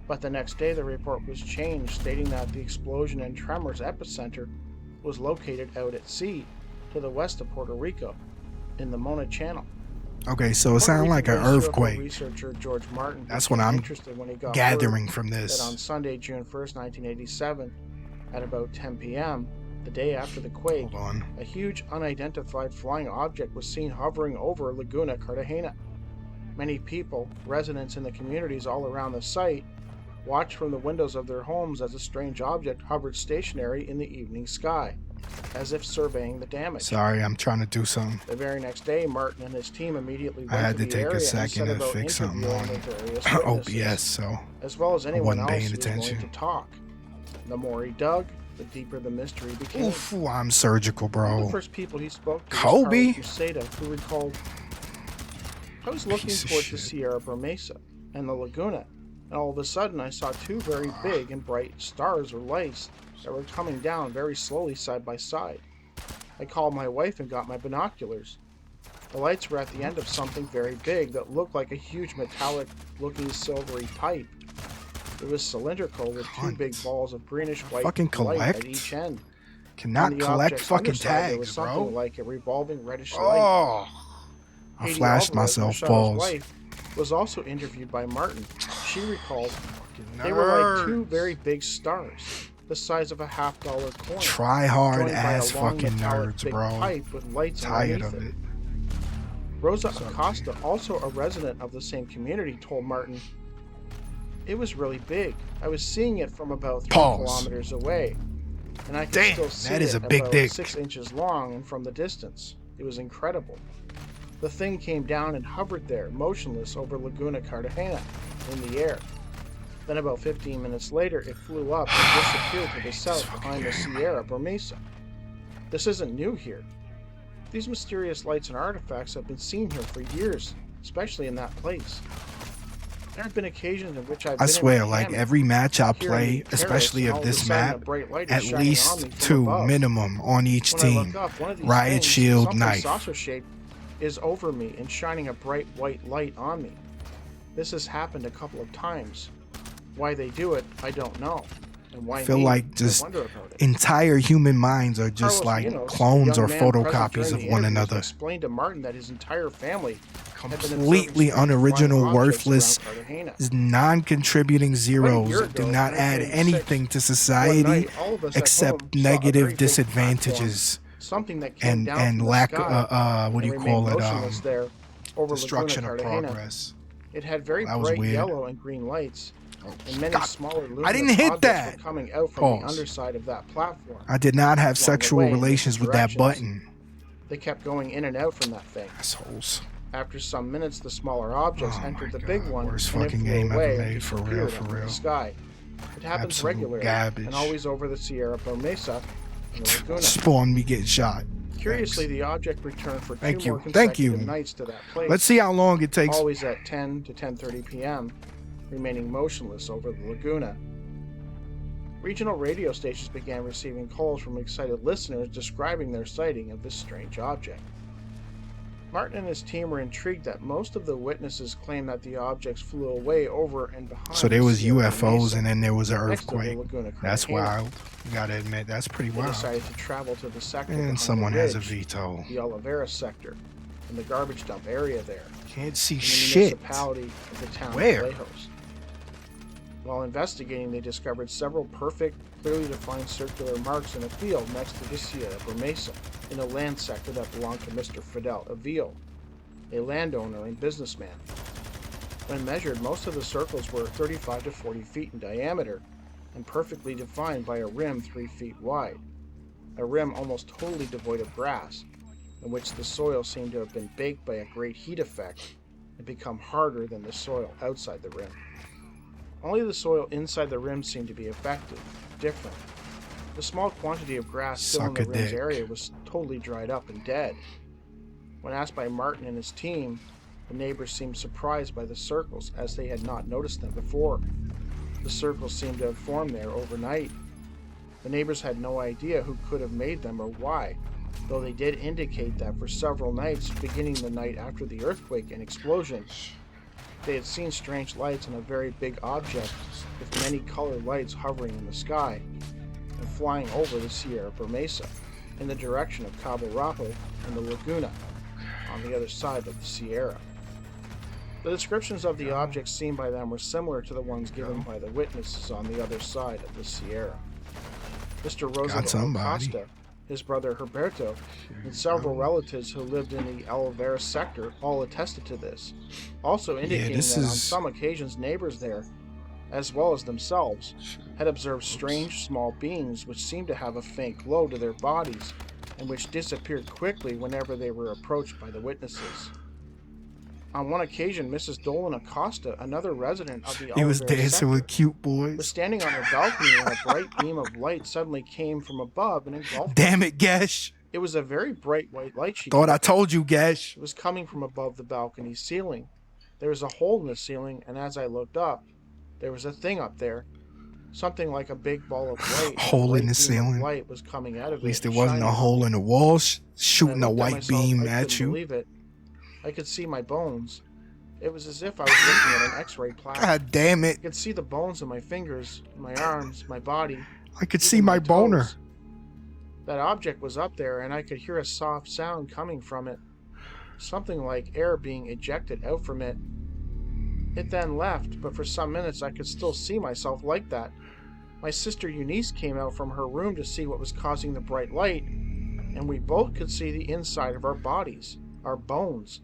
But the next day, the report was changed, stating that the explosion and tremors epicenter was located out at sea to the west of Puerto Rico in the Mona Channel. Okay, so it sounded like an Puerto Rican-based UFO earthquake. Researcher George Martin That's what became I'm interested when he got gathering word from that this. on Sunday, June 1st, 1987, At about 10 p.m., the day after the quake, Hold on. a huge unidentified flying object was seen hovering over Laguna Cartagena. Many people, residents in the communities all around the site, watched from the windows of their homes as a strange object hovered stationary in the evening sky, as if surveying the damage. Sorry, I'm trying to do something. The very next day, Martin and his team immediately I went had to to the take area a and second set to about fix something interviewing on the various witnesses, OBS, so as well as anyone wasn't else paying who was attention. willing to talk. The more he dug, the deeper the mystery became. oof, I'm surgical, One of the bro. first people he spoke to Kobe? was Carlos Uceda, who recalled, I was looking Piece of towards the shit. Sierra Bermesa and the Laguna, and all of a sudden I saw two very big and bright stars or lights that were coming down very slowly side by side. I called my wife and got my binoculars. The lights were at the end of something very big that looked like a huge metallic-looking silvery pipe. It was cylindrical with two big Cunt. balls of greenish-white Fucking light at collect? each end. Cannot On the collect object's fucking underside, there was tags, something bro. like a revolving reddish light. Oh, I Katie flashed Alvarez, myself. Machado's Balls. wife, was also interviewed by Martin. She recalled they were like two very big stars, the size of a $50 coin. Try hard joined by a ass long fucking metallic nerds, big bro. pipe with lights Tired underneath of it. Rosa Acosta, also a resident of the same community, told Martin, "It was really big. I was seeing it from about 3 Pause. kilometers away, and I could Damn, still see that is it a big about dick. 6 inches long and from the distance. It was incredible. The thing came down and hovered there, motionless over Laguna Cartagena, in the air. Then about 15 minutes later, it flew up and disappeared to the south behind the Sierra Bermesa. This isn't new here. These mysterious lights and artifacts have been seen here for years, especially in that place. There have been occasions in which I've been I in swear, my like hammock, every match I here in play, the terrace, especially and of all a this sudden a map, bright light is at shining on least me from 2 above. minimum on each When I team. look up, one of these Riot things, shield, something knife. saucer-shaped, is over me and shining a bright white light on me. This has happened a couple of times. Why they do it, I don't know. And why I feel me, like just I wonder about it. entire human minds are just Carlos like Munoz, clones the or young man present photocopies during of the one interviews, another. explained to Martin that his entire family had been observing Completely strange flying unoriginal, objects worthless, around Cartagena. non-contributing zeros year that do ago, not add 1986, anything to One society night, all of us at except home saw a negative very big disadvantages platform, something that came and down from the lack sky what do and you call remained it, motionless there over destruction Laguna of Cartagena. progress. It had very That was bright weird. yellow and green lights, and many Stop. smaller luminous I didn't hit objects that. were coming out from the Pause. underside of that platform. I did not have Along the sexual way, in relations with that directions. button. They kept going in and out from that thing. Assholes. After some minutes, the smaller objects Oh entered my the big God, one, worst and it fucking flew game ever away and made, for real, disappeared for up in real. the sky. It happens Absolute regularly, garbage. and always over the Sierra Bermesa and the Laguna. Spawn me getting shot. Curiously, Thanks. the object returned for Thank 2 you. more Thank consecutive you. nights to that place. Let's see how long it takes. Always at 10 to 10:30 p.m., remaining motionless over the Laguna. Regional radio stations began receiving calls from excited listeners describing their sighting of this strange object. Martin and his team were intrigued that most of the witnesses claimed that the objects flew away over and behind. So there the was Sierra UFOs Mesa, and then there was an next to the earthquake. Laguna That's Cartagena. wild. You gotta admit, that's pretty They wild. decided to travel to the sector And behind someone the has a ridge, veto. the Oliveira sector, and the garbage dump area there. Can't see In the shit. municipality of the town Where? of Lejos. While investigating, they discovered several perfect, clearly defined circular marks in a field next to the Sierra Bermesa, in a land sector that belonged to Mr. Fidel Avil, a landowner and businessman. When measured, most of the circles were 35 to 40 feet in diameter, and perfectly defined by a rim 3 feet wide, a rim almost totally devoid of grass, in which the soil seemed to have been baked by a great heat effect and become harder than the soil outside the rim. Only the soil inside the rim seemed to be affected, different. The small quantity of grass still in Suck the a rim's dick. area was totally dried up and dead. When asked by Martin and his team, the neighbors seemed surprised by the circles as they had not noticed them before. The circles seemed to have formed there overnight. The neighbors had no idea who could have made them or why, though they did indicate that for several nights, beginning the night after the earthquake and explosion, they had seen strange lights and a very big object with many colored lights hovering in the sky and flying over the Sierra Bermesa in the direction of Cabo Rapo and the Laguna on the other side of the Sierra. The descriptions of the objects seen by them were similar to the ones given by the witnesses on the other side of the Sierra. Mr. Roosevelt somebody. Acosta, his brother Herberto, and several relatives who lived in the Oliveira sector all attested to this, also indicating this that on is- some occasions neighbors there, as well as themselves, had observed strange small beings which seemed to have a faint glow to their bodies and which disappeared quickly whenever they were approached by the witnesses. On one occasion, Mrs. Dolan Acosta, another resident of the He was Oliveira dancing sector, with cute was boys. standing on her balcony when a bright beam of light suddenly came from above and engulfed her. Damn it, Gesh. It was a very bright white light she Thought I detected. told you, Gesh. It was coming from above the balcony ceiling. There was a hole in the ceiling, and as I looked up, there was a thing up there. Something like a big ball of light. Hole in the A bright beam of ceiling. light was coming out of At least it, there wasn't a shining hole in the wall When shooting I a looked at white myself, beam I at couldn't you. believe it. I could see my bones. It was as if I was looking at an X-ray plaque. God damn I it. could see the bones in my fingers, my arms, my body. I could even see my boner. toes. That object was up there, and I could hear a soft sound coming from it. Something like air being ejected out from it. It then left, but for some minutes I could still see myself like that. My sister Eunice came out from her room to see what was causing the bright light, and we both could see the inside of our bodies, our bones.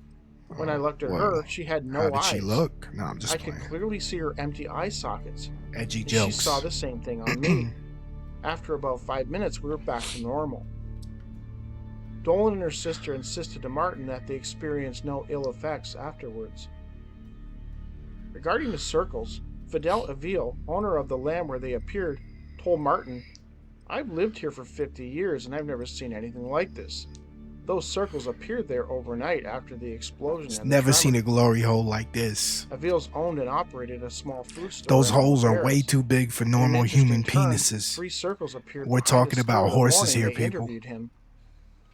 When I looked at Well, her, she had no How did eyes. she look? No, I'm just I could playing. clearly see her empty eye sockets. Edgy And jokes. she saw the same thing on me. After about 5 minutes, we were back to normal. Dolan and her sister insisted to Martin that they experienced no ill effects afterwards. Regarding the circles, Fidel Avil, owner of the land where they appeared, told Martin, "I've lived here for 50 years and I've never seen anything like this. Those circles appeared there overnight after the explosion. Just and the never seen tremor." a glory hole like this. Avils owned and operated a small food store. Those in holes are Paris. way too big for In an normal interesting human turn, penises. 3 circles appeared We're behind talking the about store the horses morning here, they people. interviewed him.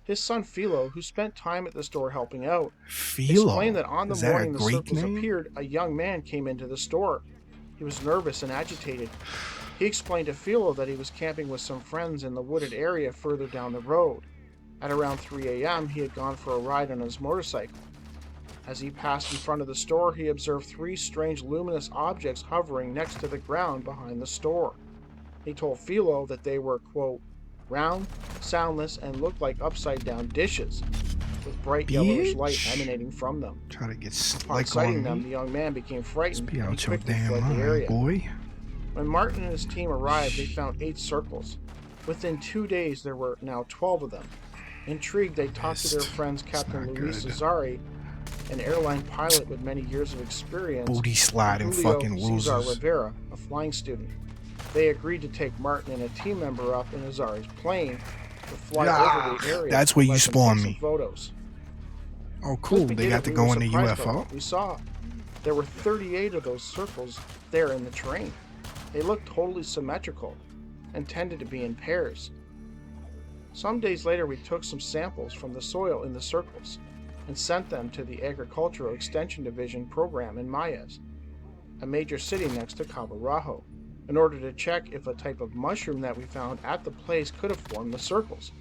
His son Philo, who spent time at the store helping out, Philo. explained that on the Is that a morning the Greek circles name? appeared, a young man came into the store. He was nervous and agitated. He explained to Philo that he was camping with some friends in the wooded area further down the road. At around 3 a.m., he had gone for a ride on his motorcycle. As he passed in front of the store, he observed 3 strange luminous objects hovering next to the ground behind the store. He told Philo that they were, quote, round, soundless, and looked like upside-down dishes, with bright yellowish light Bitch. emanating from them. Try to get Upon slick sighting on them, me. the young man became frightened Be and out your quickly damn fled the mind, area. boy. When Martin and his team arrived, they found 8 circles. Within 2 days, there were now 12 of them. Intrigued, they talked to their Missed. friends It's Captain not Luis good. Cesari, an airline pilot with many years of experience, Booty sliding and Julio fucking Cesar losers. Rivera, a flying student. They agreed to take Martin and a team member up in Cesari's plane to fly over the area. That's where to you let them spawned take me. some photos. Oh, cool. As we They did got it, to we go were in the surprised by UFO. what we saw. There were 38 of those circles there in the terrain. They looked totally symmetrical and tended to be in pairs. Some days later, we took some samples from the soil in the circles and sent them to the Agricultural Extension Division program in Mayes, a major city next to Cabo Rojo, in order to check if a type of mushroom that we found at the place could have formed the circles.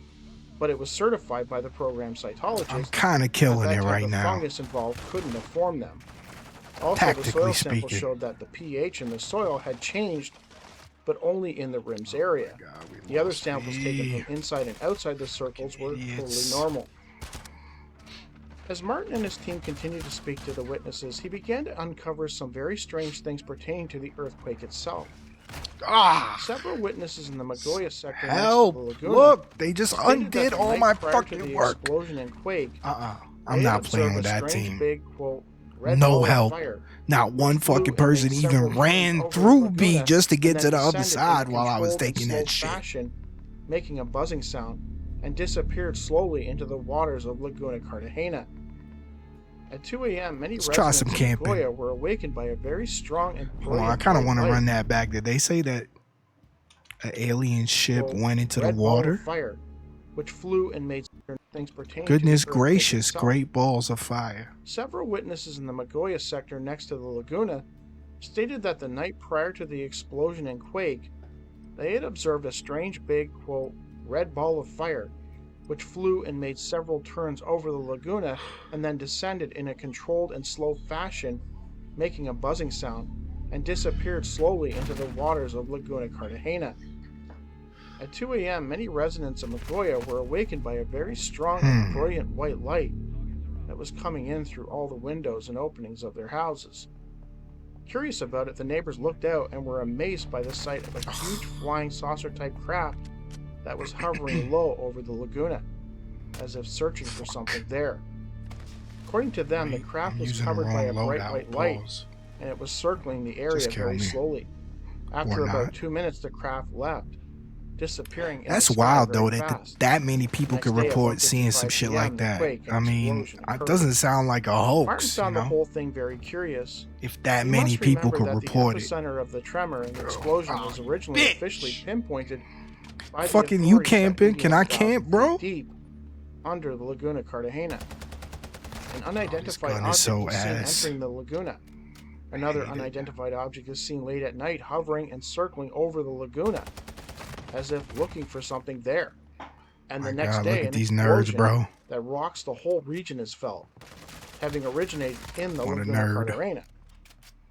But it was certified by the program cytologist I'm kind of that killing that it type right of now. fungus involved couldn't have formed them. Also, the Tactically soil sample speaking. showed that the pH in the soil had changed, but only in the rims area. God, we The other lost samples me. taken from inside and outside the circles were Idiots. totally normal. As Martin and his team continued to speak to the witnesses, he began to uncover some very strange things pertaining to the earthquake itself. Ah! Several witnesses in the Magoya sector Help! next to the lagoon Look, they just stated that undid the all night my prior to fucking the work. explosion and quake, I'm they not observed playing a with that strange team. Big, quote, red No ball of help. fire Not one flew fucking and person made even several turns ran over through the me Laguna just to and get to then the other descended in side a while I was controlled and taking slow that shit. fashion, making a buzzing sound, and disappeared slowly into the waters of Laguna Cartagena. At 2 a.m., many Let's try residents some of camping. Nagoya were awakened by a very strong and Hold on, I brilliant kind of white want to light, run that back. Did they say that an alien ship quote, went into the red ball of water? fire, which flew and made certain things pertaining Goodness to the earthquake gracious, itself. great balls of fire. Several witnesses in the Magoya sector next to the Laguna stated that the night prior to the explosion and quake, they had observed a strange big, quote, red ball of fire, which flew and made several turns over the Laguna and then descended in a controlled and slow fashion, making a buzzing sound, and disappeared slowly into the waters of Laguna Cartagena. At 2 a.m., many residents of Magoya were awakened by a very strong and brilliant white light that was coming in through all the windows and openings of their houses. Curious about it, the neighbors looked out and were amazed by the sight of a huge flying saucer-type craft that was hovering low over the Laguna, as if searching for something there. According to them, the craft was covered by a bright white light, and it was circling the area very slowly. After about 2 minutes, the craft left, disappearing. That's wild though that many people could report seeing some shit like that. I mean, it doesn't sound like a hoax. Martin found the whole thing very curious. If that many people could report it. The epicenter of the tremor and the explosion was originally officially pinpointed by fucking you camping? Can I camp, bro? Deep under the Laguna Cartagena. An unidentified object was seen entering the Laguna. Another unidentified object is seen late at night hovering and circling over the Laguna, as if looking for something there. And the next day, an explosion that rocks the whole region is felt, having originated in the Laguna Cartagena.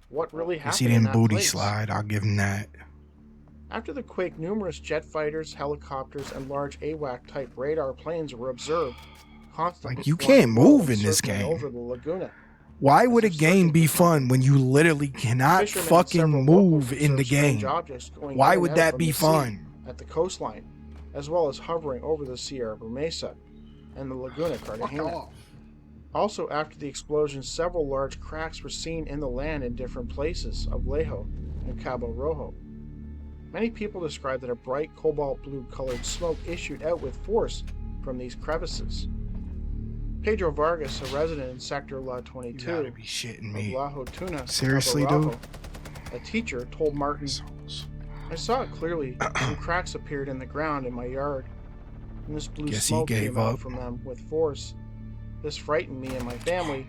What really happened see in them that booty place? slide, I'll give him that. After the quake, numerous jet fighters, helicopters, and large AWAC-type radar planes were observed constantly. Like, you can't move in this game. Over the Laguna. Why would a game be fun when you literally cannot fucking move in the game? Why would that be fun? At the coastline, as well as hovering over the Sierra Mesa and the Laguna Cartagena. Also, after the explosion, several large cracks were seen in the land in different places of Lejo and Cabo Rojo. Many people describe that a bright cobalt blue colored smoke issued out with force from these crevices. Pedro Vargas, a resident in Sector La 22 You gotta be shitting me. of La Hotuna, Seriously, Cabo Rojo, dude? a teacher, told Martin, "I saw it clearly. Some cracks appeared in the ground in my yard, and this blue smoke came out from them with force. This frightened me and my family.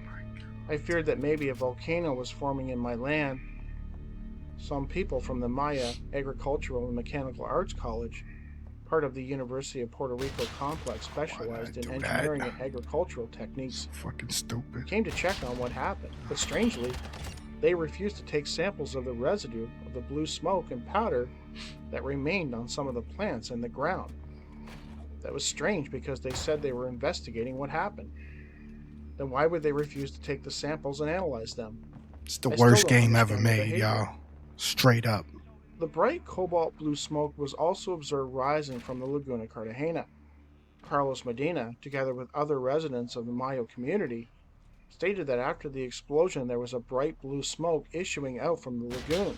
I feared that maybe a volcano was forming in my land." Some people from the Maya Agricultural and Mechanical Arts College, part of the University of Puerto Rico complex specialized in engineering and agricultural techniques, fucking stupid, came to check on what happened, but strangely, they refused to take samples of the residue of the blue smoke and powder that remained on some of the plants in the ground. That was strange because they said they were investigating what happened. Then why would they refuse to take the samples and analyze them? It's the worst game ever made, y'all. Straight up. The bright cobalt blue smoke was also observed rising from the Laguna Cartagena. Carlos Medina, together with other residents of the Mayo community, stated that after the explosion there was a bright blue smoke issuing out from the lagoon,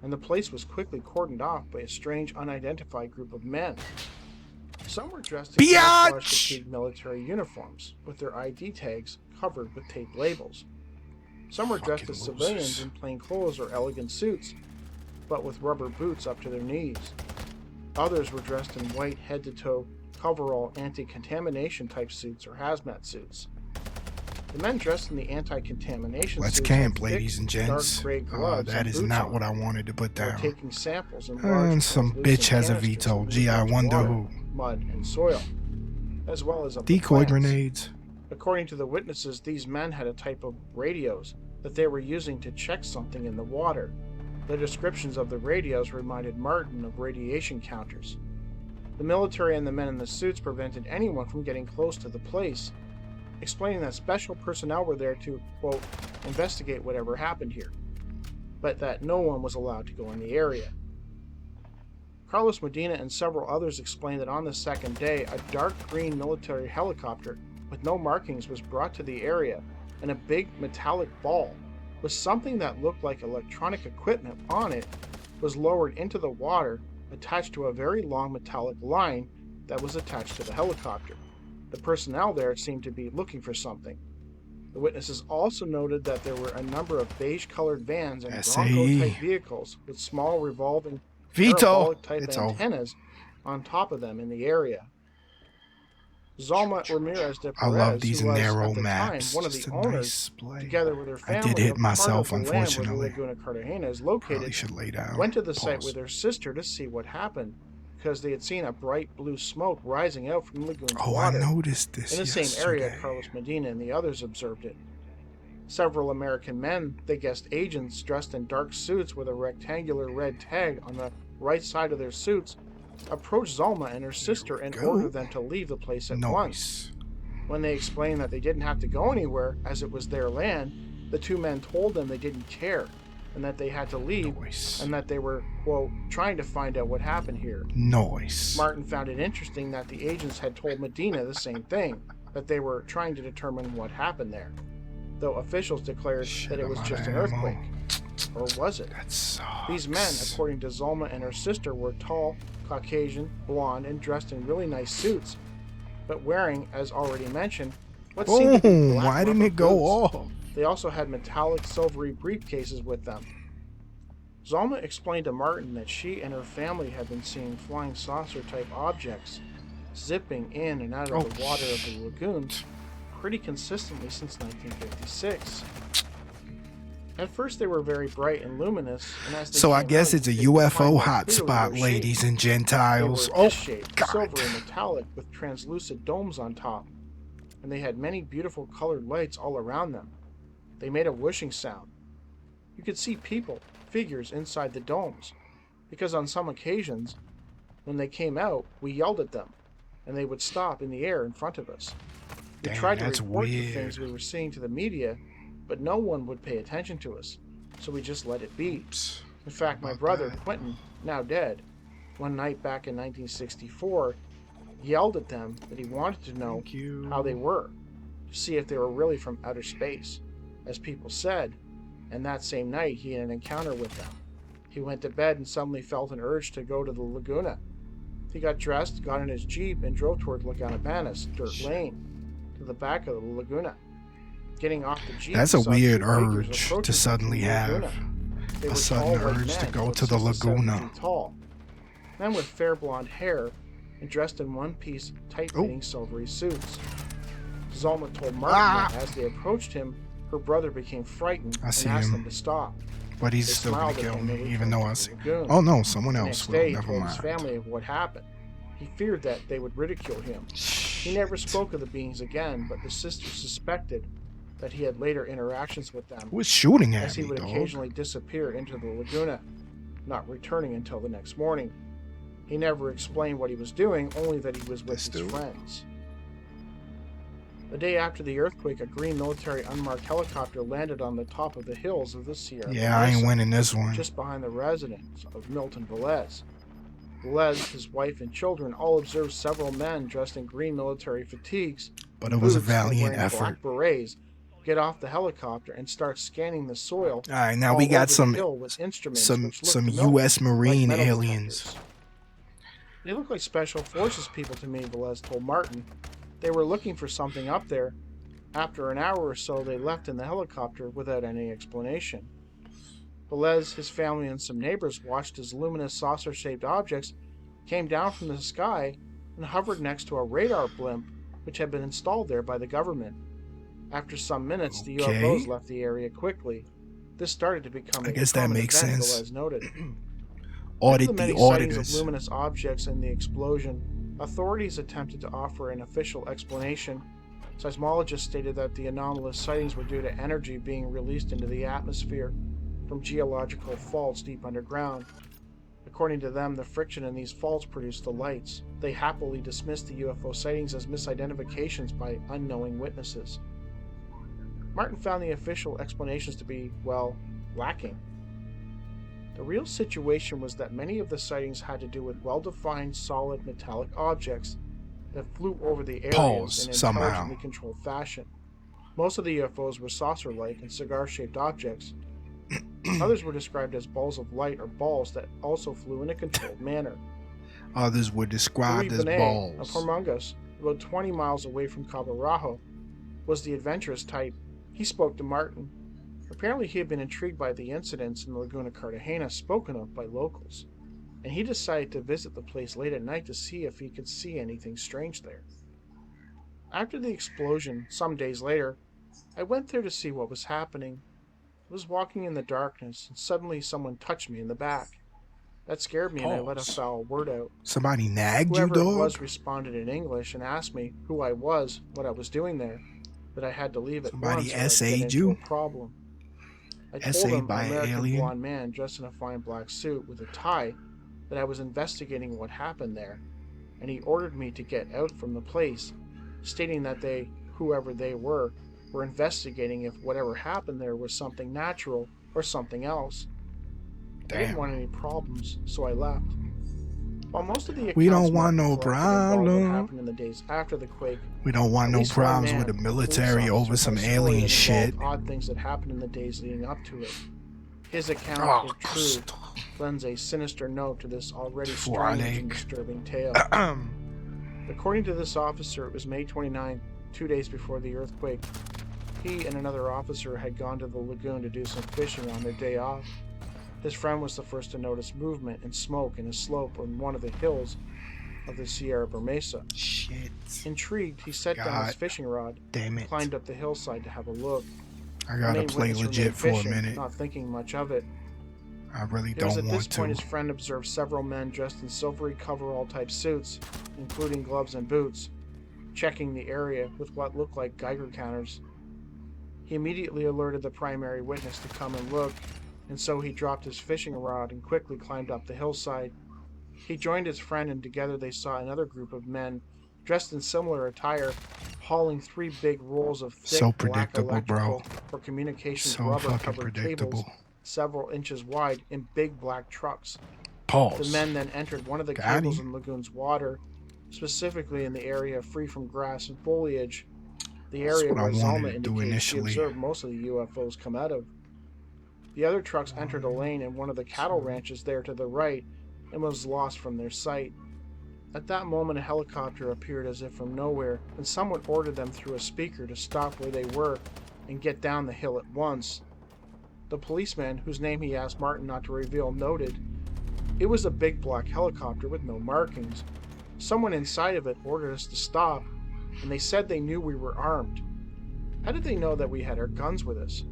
and the place was quickly cordoned off by a strange unidentified group of men. Some were dressed in camouflage military uniforms, with their ID tags covered with tape labels. Some were dressed as civilians in plain clothes or elegant suits, but with rubber boots up to their knees. Others were dressed in white head-to-toe coverall anti-contamination type suits or hazmat suits. The men dressed in the anti-contamination suits camp, ladies and gents. That is not what I wanted to put down. Taking samples in and some bitch has a veto. Gee, I wonder who. Mud and soil, as well as decoy grenades. According to the witnesses, these men had a type of radios that they were using to check something in the water. The descriptions of the radios reminded Martin of radiation counters. The military and the men in the suits prevented anyone from getting close to the place, explaining that special personnel were there to, quote, investigate whatever happened here, but that no one was allowed to go in the area. Carlos Medina and several others explained that on the second day, a dark green military helicopter with no markings was brought to the area, and a big metallic ball with something that looked like electronic equipment on it was lowered into the water, attached to a very long metallic line that was attached to the helicopter. The personnel there seemed to be looking for something. The witnesses also noted that there were a number of beige-colored vans and Bronco-type vehicles with small revolving parabolic-type antennas on top of them in the area. Zalma Ramirez de Perez, I love these who was narrow at the maps. time one of the owners, together with her family, I did hit myself, part of the land unfortunately. where the Laguna Cartagena is located, went to the site with her sister to see what happened, because they had seen a bright blue smoke rising out from the lagoon's water. I noticed this in the same area, Carlos Medina and the others observed it. Several American men, they guessed agents dressed in dark suits with a rectangular red tag on the right side of their suits, approached Zalma and her sister and go. ordered them to leave the place at once. Nice. When they explained that they didn't have to go anywhere as it was their land, the two men told them they didn't care and that they had to leave Nice. and that they were, quote, trying to find out what happened here. Nice. Martin found it interesting that the agents had told Medina the same thing, that they were trying to determine what happened there, though officials declared that it was just an earthquake. Or was it? That sucks. These men, according to Zalma and her sister, were tall, Caucasian, blonde, and dressed in really nice suits, but wearing, as already mentioned, what seemed to be Boom! black Why didn't rubber it go boots. off? They also had metallic silvery briefcases with them. Zalma explained to Martin that she and her family had been seeing flying saucer-type objects zipping in and out of the water of the lagoon pretty consistently since 1956. At first they were very bright and luminous, and as they So I came guess out, it's a they could find UFO out clearly hotspot, their ladies shape. and They Gentiles. were Oh, S-shaped, God. silver and metallic, with translucent domes on top, and they had many beautiful colored lights all around them. They made a whooshing sound. You could see people, figures inside the domes, because on some occasions, when they came out, we yelled at them, and they would stop in the air in front of us. We Damn, tried to that's report the weird. things we were seeing to the media, but no one would pay attention to us, so we just let it be. In fact, my brother, Quentin, now dead, one night back in 1964, yelled at them that he wanted to know Thank you. how they were, to see if they were really from outer space, as people said, and that same night he had an encounter with them. He went to bed and suddenly felt an urge to go to the Laguna. He got dressed, got in his Jeep, and drove toward Laguna Banas, Dirt Lane, to the back of the Laguna. Getting off the Jeep, That's he a saw weird two bikers urge approaching to suddenly the have. Laguna. They A were sudden tall white urge to men, go about to the 6 to 7 Laguna. feet tall. Men with fair blonde hair and dressed in one-piece, tight-fitting silvery suits. Zalma told Martin that as they approached him, her brother became frightened I and see asked him. them to stop. But he's They still gonna smiled at kill him and me, even returned though to I the see. lagoon. Oh no, someone The else next will. day, he Never told his mind. family of what happened. He feared that they would ridicule him. He never spoke of the beings again, but the sister suspected that he had later interactions with them, Who was shooting as at he me, would dog? occasionally disappear into the Laguna, not returning until the next morning. He never explained what he was doing, only that he was with This his dude? friends. The day after the earthquake, a green military unmarked helicopter landed on the top of the hills of the Sierra Yeah, I ain't Mesa, winning this one. just behind the residence of Milton Velez. Velez, his wife, and children all observed several men dressed in green military fatigues, But it was a boots, and valiant wearing effort. black berets, get off the helicopter and start scanning the soil. All right, now all we got over the some hill with instruments some which looked some to Milton U.S. Marine like metal aliens. detectors. They look like special forces people to me, Velez told Martin. They were looking for something up there. After an hour or so, they left in the helicopter without any explanation. Velez, his family, and some neighbors watched as luminous saucer-shaped objects came down from the sky and hovered next to a radar blimp which had been installed there by the government. After some minutes, the Okay. UFOs left the area quickly. This started to become I a guess that common makes event, sense. Velez noted. Audit Due to the the many sightings of auditors. luminous objects and the explosion, authorities attempted to offer an official explanation. Seismologists stated that the anomalous sightings were due to energy being released into the atmosphere from geological faults deep underground. According to them, the friction in these faults produced the lights. They happily dismissed the UFO sightings as misidentifications by unknowing witnesses. Martin found the official explanations to be, well, lacking. The real situation was that many of the sightings had to do with well-defined, solid metallic objects that flew over the areas Pause, in somehow. intelligently controlled fashion. Most of the UFOs were saucer-like and cigar-shaped objects. Others were described as balls of light or balls that also flew in a controlled manner. Others were described Louis as Benet of balls. Hormungus, about 20 miles away from Cabo Rojo, was the adventurous type. He spoke to Martin. Apparently he had been intrigued by the incidents in Laguna Cartagena spoken of by locals, and he decided to visit the place late at night to see if he could see anything strange there. After the explosion, some days later, I went there to see what was happening. I was walking in the darkness, and suddenly someone touched me in the back. That scared me, and I let a Pause. foul word out. Somebody nagged you, Whoever it dog? was responded in English and asked me who I was, what I was doing there, that I had to leave at Somebody once or I'd get essayed into you? a problem. I told Essayed him by an an American alien? blonde man dressed in a fine black suit with a tie that I was investigating what happened there, and he ordered me to get out from the place, stating that they, whoever they were investigating if whatever happened there was something natural or something else. I didn't want any problems, so I left. While most of the We don't accounts want Martin no collected involved what problem. happened in the days after the quake, We don't want at no least one problems man, with the a police military over officer, some had a story alien that shit. involved odd things that happened in the days leading up to it. His account, Oh, if true, lends a sinister note to this already Before I strange and think. disturbing tale. According to this officer, it was May 29, 2 days before the earthquake. He and another officer had gone to the lagoon to do some fishing on their day off. His friend was the first to notice movement and smoke in a slope on one of the hills of the Sierra Bermesa. Shit. Intrigued, he set down his God fishing rod, damn it. climbed up the hillside to have a look. I The gotta main play witness legit remained for a fishing, minute. not thinking much of it. I really It was don't at this want point his to. friend observed several men dressed in silvery coverall type suits, including gloves and boots, checking the area with what looked like Geiger counters. He immediately alerted the primary witness to come and look, and so he dropped his fishing rod and quickly climbed up the hillside. He joined his friend, and together they saw another group of men dressed in similar attire hauling 3 big rolls of thick So black predictable, electrical bro. or communications So rubber fucking covered cables predictable. several inches wide in big black trucks. Pause. The men then entered one of the Got cables him. in Lagoon's water, specifically in the area free from grass and foliage, the That's area what I where wanted Zalma to do indicates she initially. observed most of the UFOs come out of. The other trucks entered a lane in one of the cattle ranches there to the right and was lost from their sight. At that moment, a helicopter appeared as if from nowhere, and someone ordered them through a speaker to stop where they were and get down the hill at once. The policeman, whose name he asked Martin not to reveal, noted, "It was a big black helicopter with no markings. Someone inside of it ordered us to stop, and they said they knew we were armed. How did they know that we had our guns with us?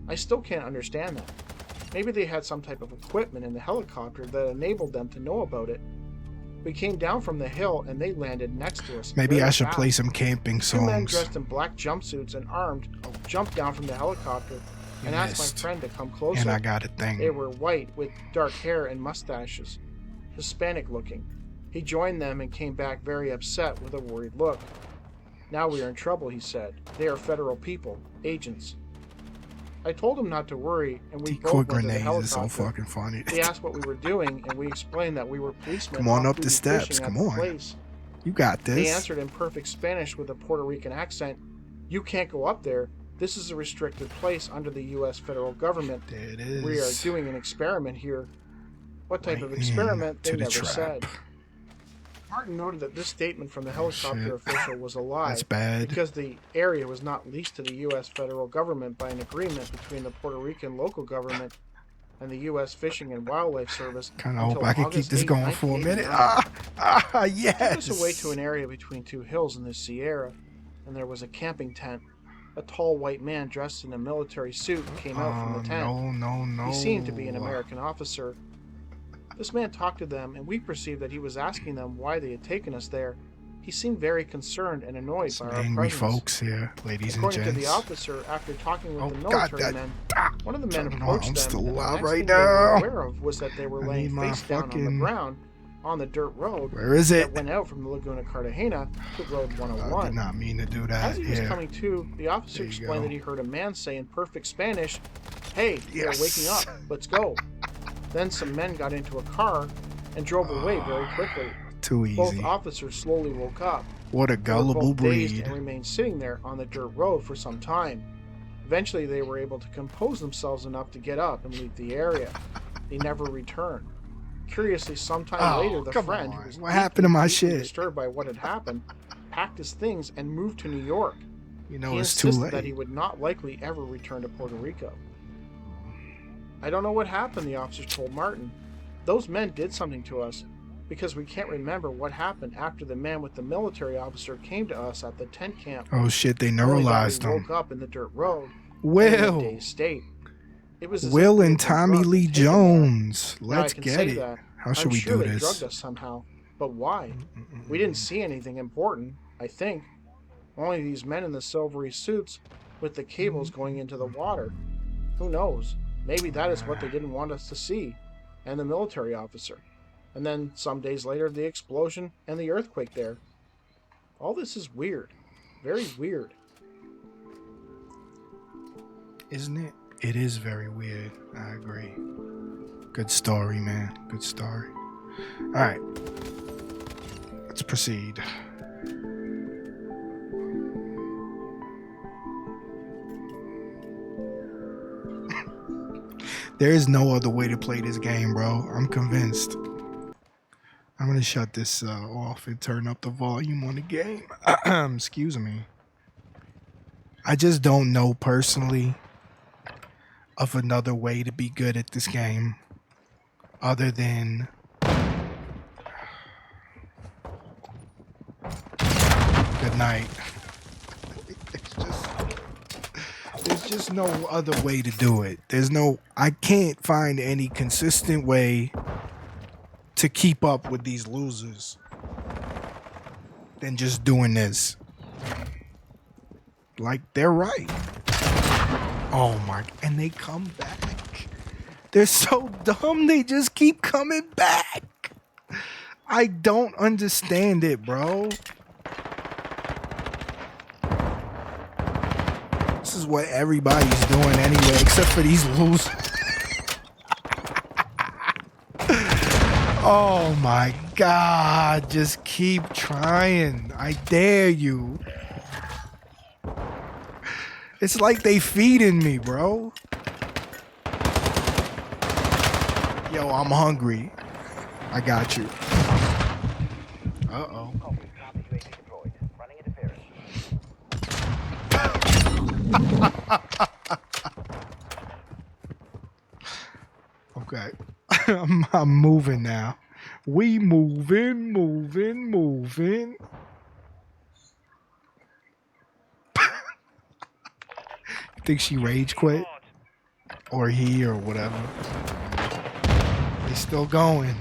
I still can't understand that. Maybe they had some type of equipment in the helicopter that enabled them to know about it. We came down from the hill and they landed next to us. Maybe very I should fast. play some camping 2 men songs. dressed in black jumpsuits and armed jumped down from the helicopter and You asked my missed. friend to come closer. And I got a They thing. were white with dark hair and mustaches, Hispanic looking. He joined them and came back very upset with a worried look. Now we are in trouble, he said. They are federal people, agents. I told him not to worry, and we both Decoy went to the grenades is so helicopter. fucking funny. He asked what we were doing, and we explained that we were policemen. Come on off up the duty steps, fishing at come the on. place. You got They this. answered in perfect Spanish with a Puerto Rican accent, "You can't go up there. This is a restricted place under the U.S. federal government. There it is. We are doing an experiment here." What type Right of experiment, they into the never trap. said. Martin noted that this statement from the helicopter official was a lie, That's bad. because the area was not leased to the U.S. federal government by an agreement between the Puerto Rican local government and the U.S. Fishing and Wildlife Service. Kind of hope until I can keep August this 8, going for a minute. 1989. Yes. Took us away to an area between 2 hills in the Sierra, and there was a camping tent. A tall white man dressed in a military suit came out from the tent. No. He seemed to be an American officer. This man talked to them, and we perceived that he was asking them why they had taken us there. He seemed very concerned and annoyed Some by our angry presence. folks here, ladies and According to gents. the officer, after talking with Oh, the God, military men, one of the men I don't know, approached I'm them, still and the alive next right thing they were now. aware of was that they were I laying need my face down on the fucking- ground on the dirt road Where is it? that went out from the Laguna Cartagena to Road I 101. did not mean to do that. As he was Yeah. coming to, the officer There you explained go. that he heard a man say in perfect Spanish, "Hey, you're Yes. waking up. Let's go." Then some men got into a car and drove away very quickly. Too Both easy. officers slowly woke up. What a They were gullible both dazed breed. and remained sitting there on the dirt road for some time. Eventually, they were able to compose themselves enough to get up and leave the area. They never returned. Curiously, sometime Oh, later, the come friend, on. who was What happened to my deeply shit? disturbed by what had happened, packed his things and moved to New York. You know He it's too insisted that he late. would not likely ever return to Puerto Rico. "I don't know what happened," the officer told Martin. "Those men did something to us, because we can't remember what happened after the man with the military officer came to us at the tent camp. Oh shit, they Only that neuralized we him. woke up in the dirt road in a Will. dazed state. It was as if Will we and had been Tommy drugged Lee and taken there. Jones. Now, Let's I can get say it. that. How should I'm we sure do they this? drugged us somehow, but why? We didn't see anything important, I think. Only these men in the silvery suits with the cables going into the water. Who knows? Maybe that is what they didn't want us to see, and the military officer. And then some days later, the explosion and the earthquake there. All this is weird. Very weird. Isn't it? It is very weird. I agree. Good story, man. Good story. All right. Let's proceed. There is no other way to play this game, bro. I'm convinced. I'm gonna shut this off and turn up the volume on the game. Excuse me. I just don't know personally of another way to be good at this game other than good night. There's just no other way to do it. I can't find any consistent way to keep up with these losers than just doing this. Like, they're right. Oh my, and they come back. They're so dumb, they just keep coming back. I don't understand it, bro. This is what everybody's doing anyway, except for these losers. Oh my God, just keep trying. I dare you. It's like they feeding me, bro. Yo, I'm hungry. I got you. Uh-oh. Okay. I'm moving now. We moving. Think she rage quit? Or he or whatever. They still going.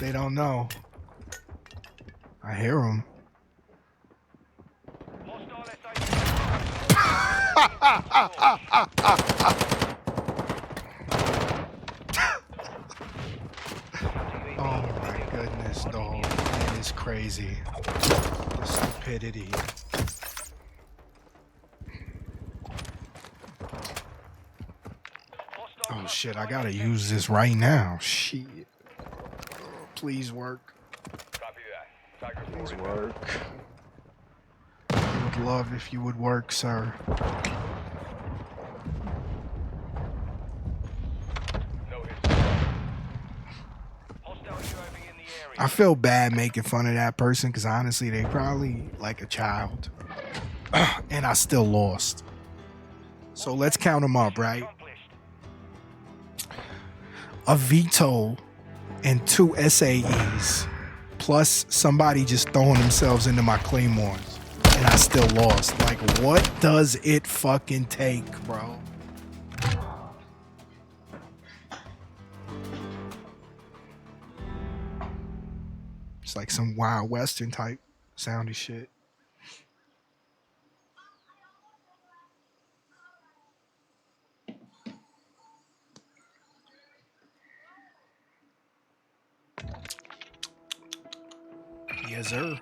They don't know. I hear them. Oh my goodness, dog. It is crazy. The stupidity. Oh shit, I gotta use this right now. Shit. Please work. Please work. I would love if you would work, sir. I feel bad making fun of that person because honestly, they probably like a child. And I still lost. So let's count them up, right? A veto and 2 SAEs, plus somebody just throwing themselves into my claymores, and I still lost. Like, what does it fucking take, bro? It's like some Wild Western type soundy shit. Yes, sir.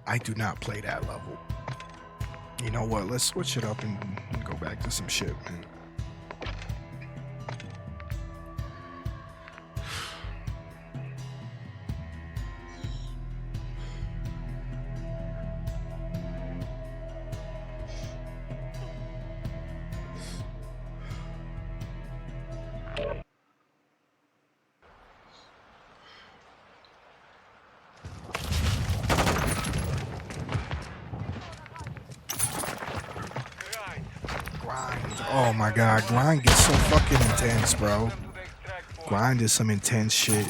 I do not play that level. You know what? Let's switch it up and go back to some shit, man. Oh my god, grind gets so fucking intense, bro. Grind is some intense shit.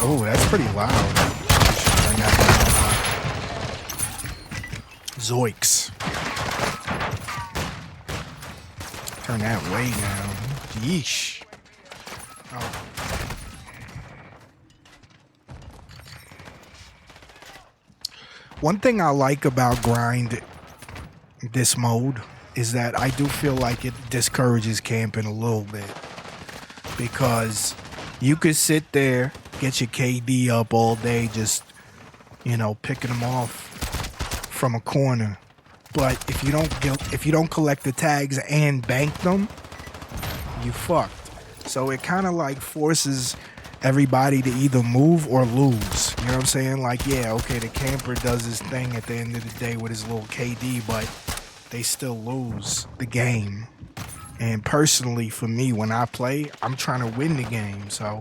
Oh, that's pretty loud. Turn that down. Zoinks. Turn that way down. Yeesh. Oh. One thing I like about grind this mode is that I do feel like it discourages camping a little bit, because you could sit there, get your KD up all day, just, you know, picking them off from a corner. But if you don't collect the tags and bank them, you fucked. So it kind of like forces everybody to either move or lose. You know what I'm saying? Like, yeah, okay, the camper does his thing at the end of the day with his little KD, but they still lose the game. And personally, for me, when I play, I'm trying to win the game. So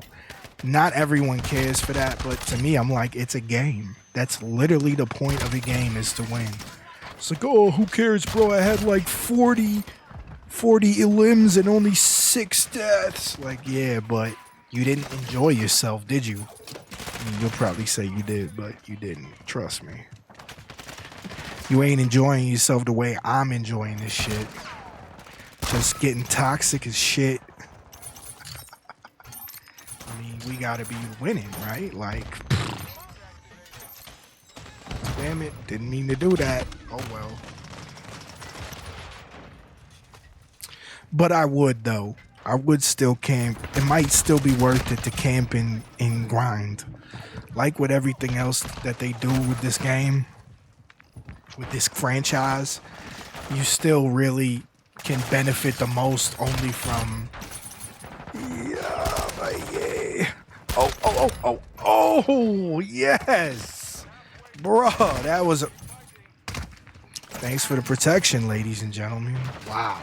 not everyone cares for that, but to me, I'm like, it's a game. That's literally the point of the game, is to win. It's like, oh, who cares, bro? I had like 40 limbs and only 6 deaths. Like, yeah, but you didn't enjoy yourself, did you? I mean, you'll probably say you did, but you didn't. Trust me. You ain't enjoying yourself the way I'm enjoying this shit. Just getting toxic as shit. I mean, we gotta be winning, right? Like, damn it, didn't mean to do that. Oh well. But I would, though. I would still camp. It might still be worth it to camp and grind. Like with everything else that they do with this game, with this franchise, you still really can benefit the most only from... Yeah. Oh, yes. Bruh, that was... Thanks for the protection, ladies and gentlemen. Wow.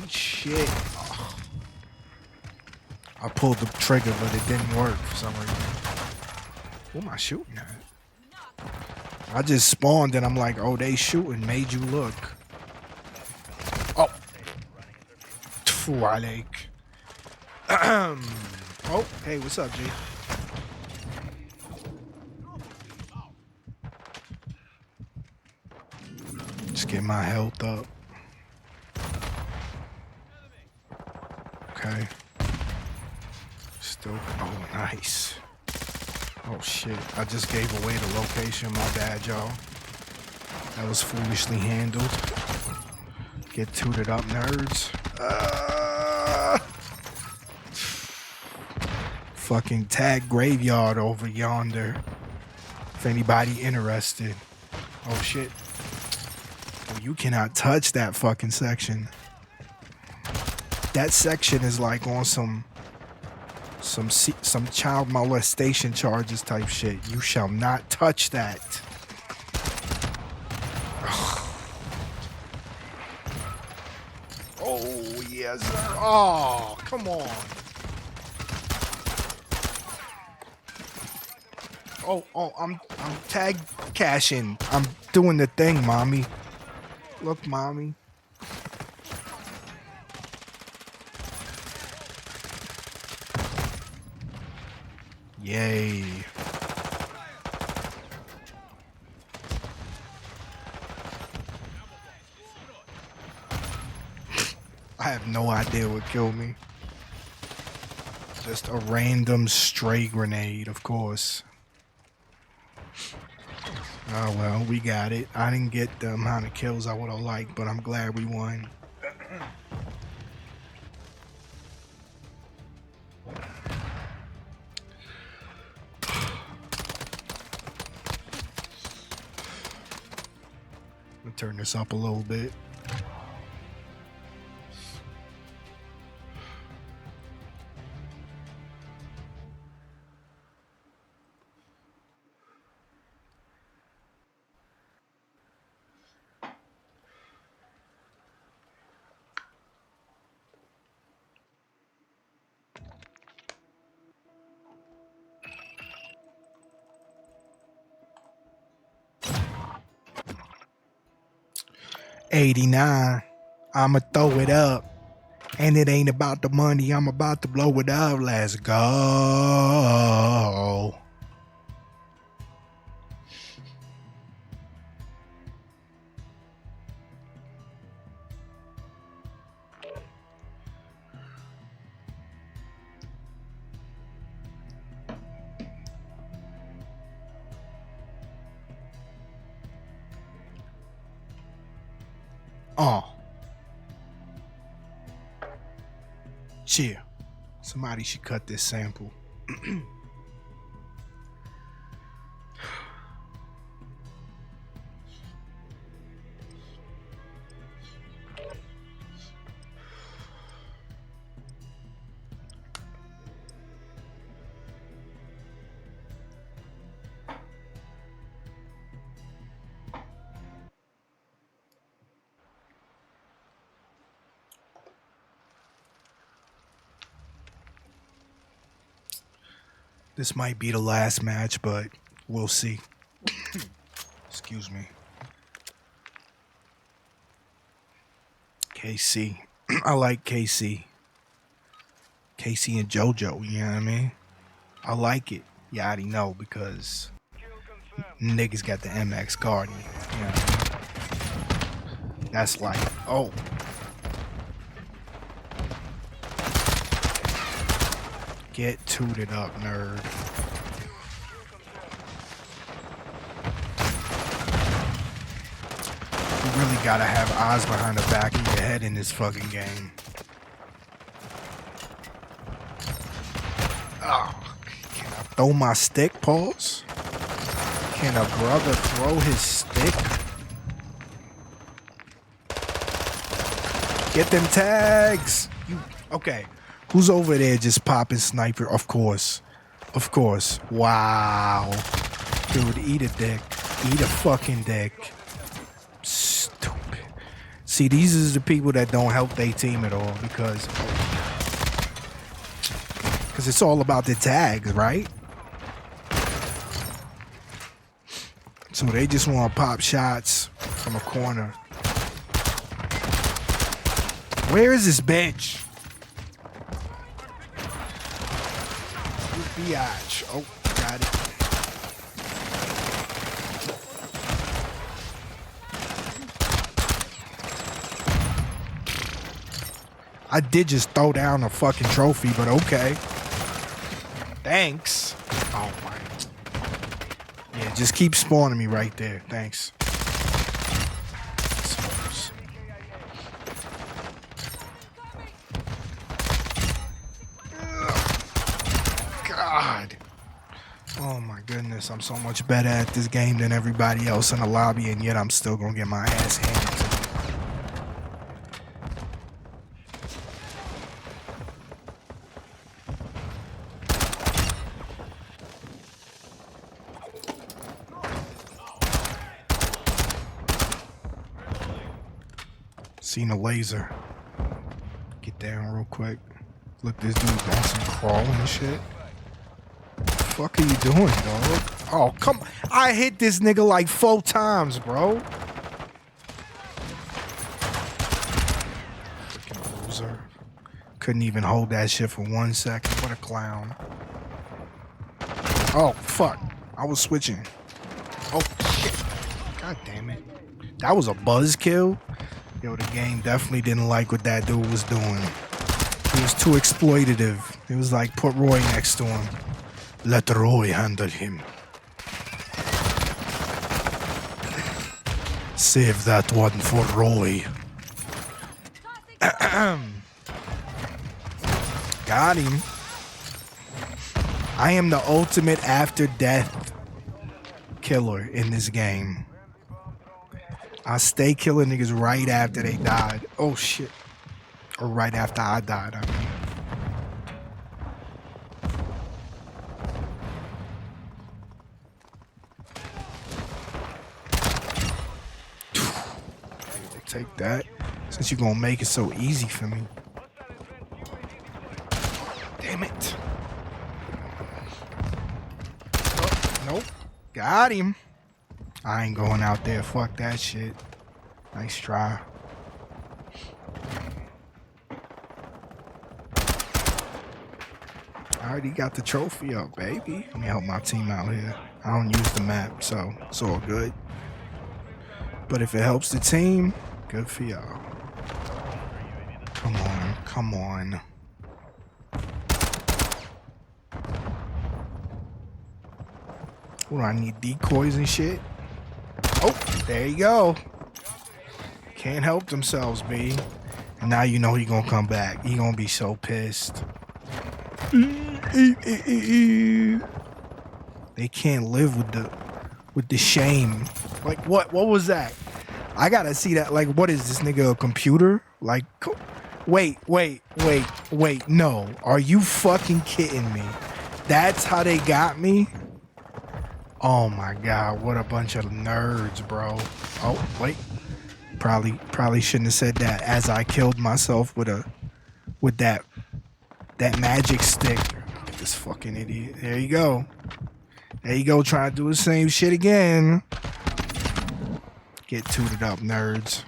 Shit. Oh. I pulled the trigger, but it didn't work for some reason. Who am I shooting at? I just spawned and I'm like, oh, they shooting, made you look. Oh. Tfu Alec. Oh, hey, what's up, G? Just get my health up. Okay. Still. Oh, nice. Oh, shit. I just gave away the location. My bad, y'all. That was foolishly handled. Get tooted up, nerds. Fucking tag graveyard over yonder. If anybody interested. Oh, shit. Oh, you cannot touch that fucking section. That section is like on some child molestation charges type shit. You shall not touch that. Oh yes, sir. Oh, come on. Oh, I'm tag cashing. I'm doing the thing, mommy. Look, mommy. Yay. I have no idea what killed me. Just a random stray grenade, of course. Oh well, we got it. I didn't get the amount of kills I would have liked, but I'm glad we won. Turn this up a little bit. $89. I'ma throw it up. And it ain't about the money. I'm about to blow it up. Let's go. Oh. Cheer. Somebody should cut this sample. This might be the last match, but we'll see. Excuse me. KC. I like KC. KC and JoJo, you know what I mean? I like it. You already know because niggas got the MX Guardian. You know what I mean? That's like, oh. Get tooted up, nerd. You really gotta have eyes behind the back of your head in this fucking game. Oh, can I throw my stick, pause? Can a brother throw his stick? Get them tags! You, okay. Who's over there just popping sniper? Of course. Of course. Wow. Dude, eat a dick. Eat a fucking dick. Stupid. See, these is the people that don't help their team at all because it's all about the tags, right? So they just want to pop shots from a corner. Where is this bitch? Biatch. Oh, got it. I did just throw down a fucking trophy, but okay. Thanks. Oh my. Yeah, just keep spawning me right there. Thanks. God. Oh my goodness, I'm so much better at this game than everybody else in the lobby, and yet I'm still gonna get my ass handed to me. Seen a laser. Get down real quick. Look, this dude doing some crawling and shit. What the fuck are you doing, dog? Oh, come on. I hit this nigga like 4 times, bro. Freaking loser. Couldn't even hold that shit for 1 second. What a clown. Oh, fuck. I was switching. Oh, shit. God damn it. That was a buzzkill. Yo, the game definitely didn't like what that dude was doing. He was too exploitative. It was like, put Roy next to him. Let Roy handle him. Save that one for Roy. Got him. I am the ultimate after death killer in this game. I stay killing niggas right after they died. Oh shit. Or right after I died, I mean. Take that. Since you're gonna make it so easy for me. Damn it. Oh, nope. Got him. I ain't going out there. Fuck that shit. Nice try. I already got the trophy up, baby. Let me help my team out here. I don't use the map, so it's all good. But if it helps the team, good for y'all. Come on, come on. What do I need, decoys and shit? Oh, there you go. Can't help themselves, B. And now you know he gonna come back. He gonna be so pissed. They can't live with the shame. Like what was that? I gotta see that. Like, what is this nigga, a computer? Like, wait, no. Are you fucking kidding me? That's how they got me? Oh my god, what a bunch of nerds, bro. Oh, wait. Probably shouldn't have said that as I killed myself with that magic stick. Look at this fucking idiot. There you go. There you go, trying to do the same shit again. Get tooted up, nerds.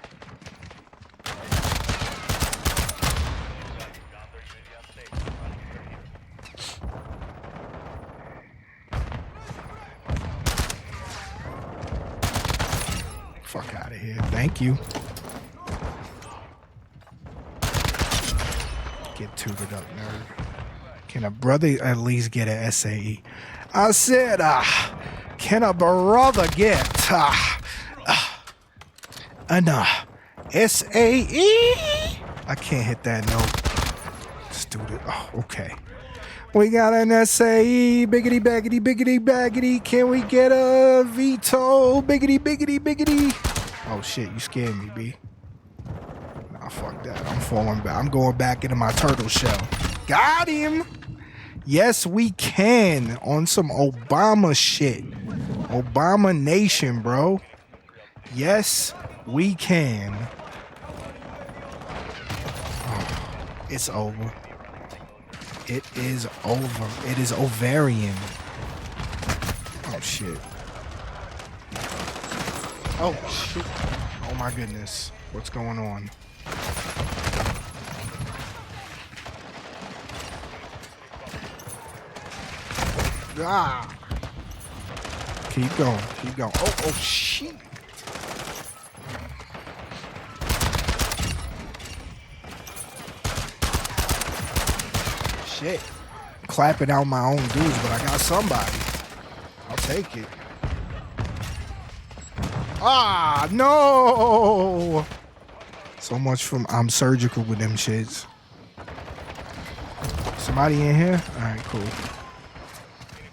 Fuck out of here. Thank you. Get tooted up, nerd. Can a brother at least get an SAE? I said, can a brother get an SAE? I can't hit that note. Stupid. Oh, okay. We got an SAE. Biggity, baggity, biggity, baggity. Can we get a veto? Biggity, biggity, biggity. Oh, shit. You scared me, B. Nah, fuck that. I'm falling back. I'm going back into my turtle shell. Got him. Yes, we can. On some Obama shit. Obama Nation, bro. Yes, we can. Oh, it's over. It is over. It is ovarian. Oh, shit. Oh, shit. Oh, my goodness. What's going on? Ah. Keep going. Keep going. Oh, shit. Shit. Clapping out my own dudes, but I got somebody. I'll take it. Ah, no. So much from I'm surgical with them shits. Somebody in here? All right, cool.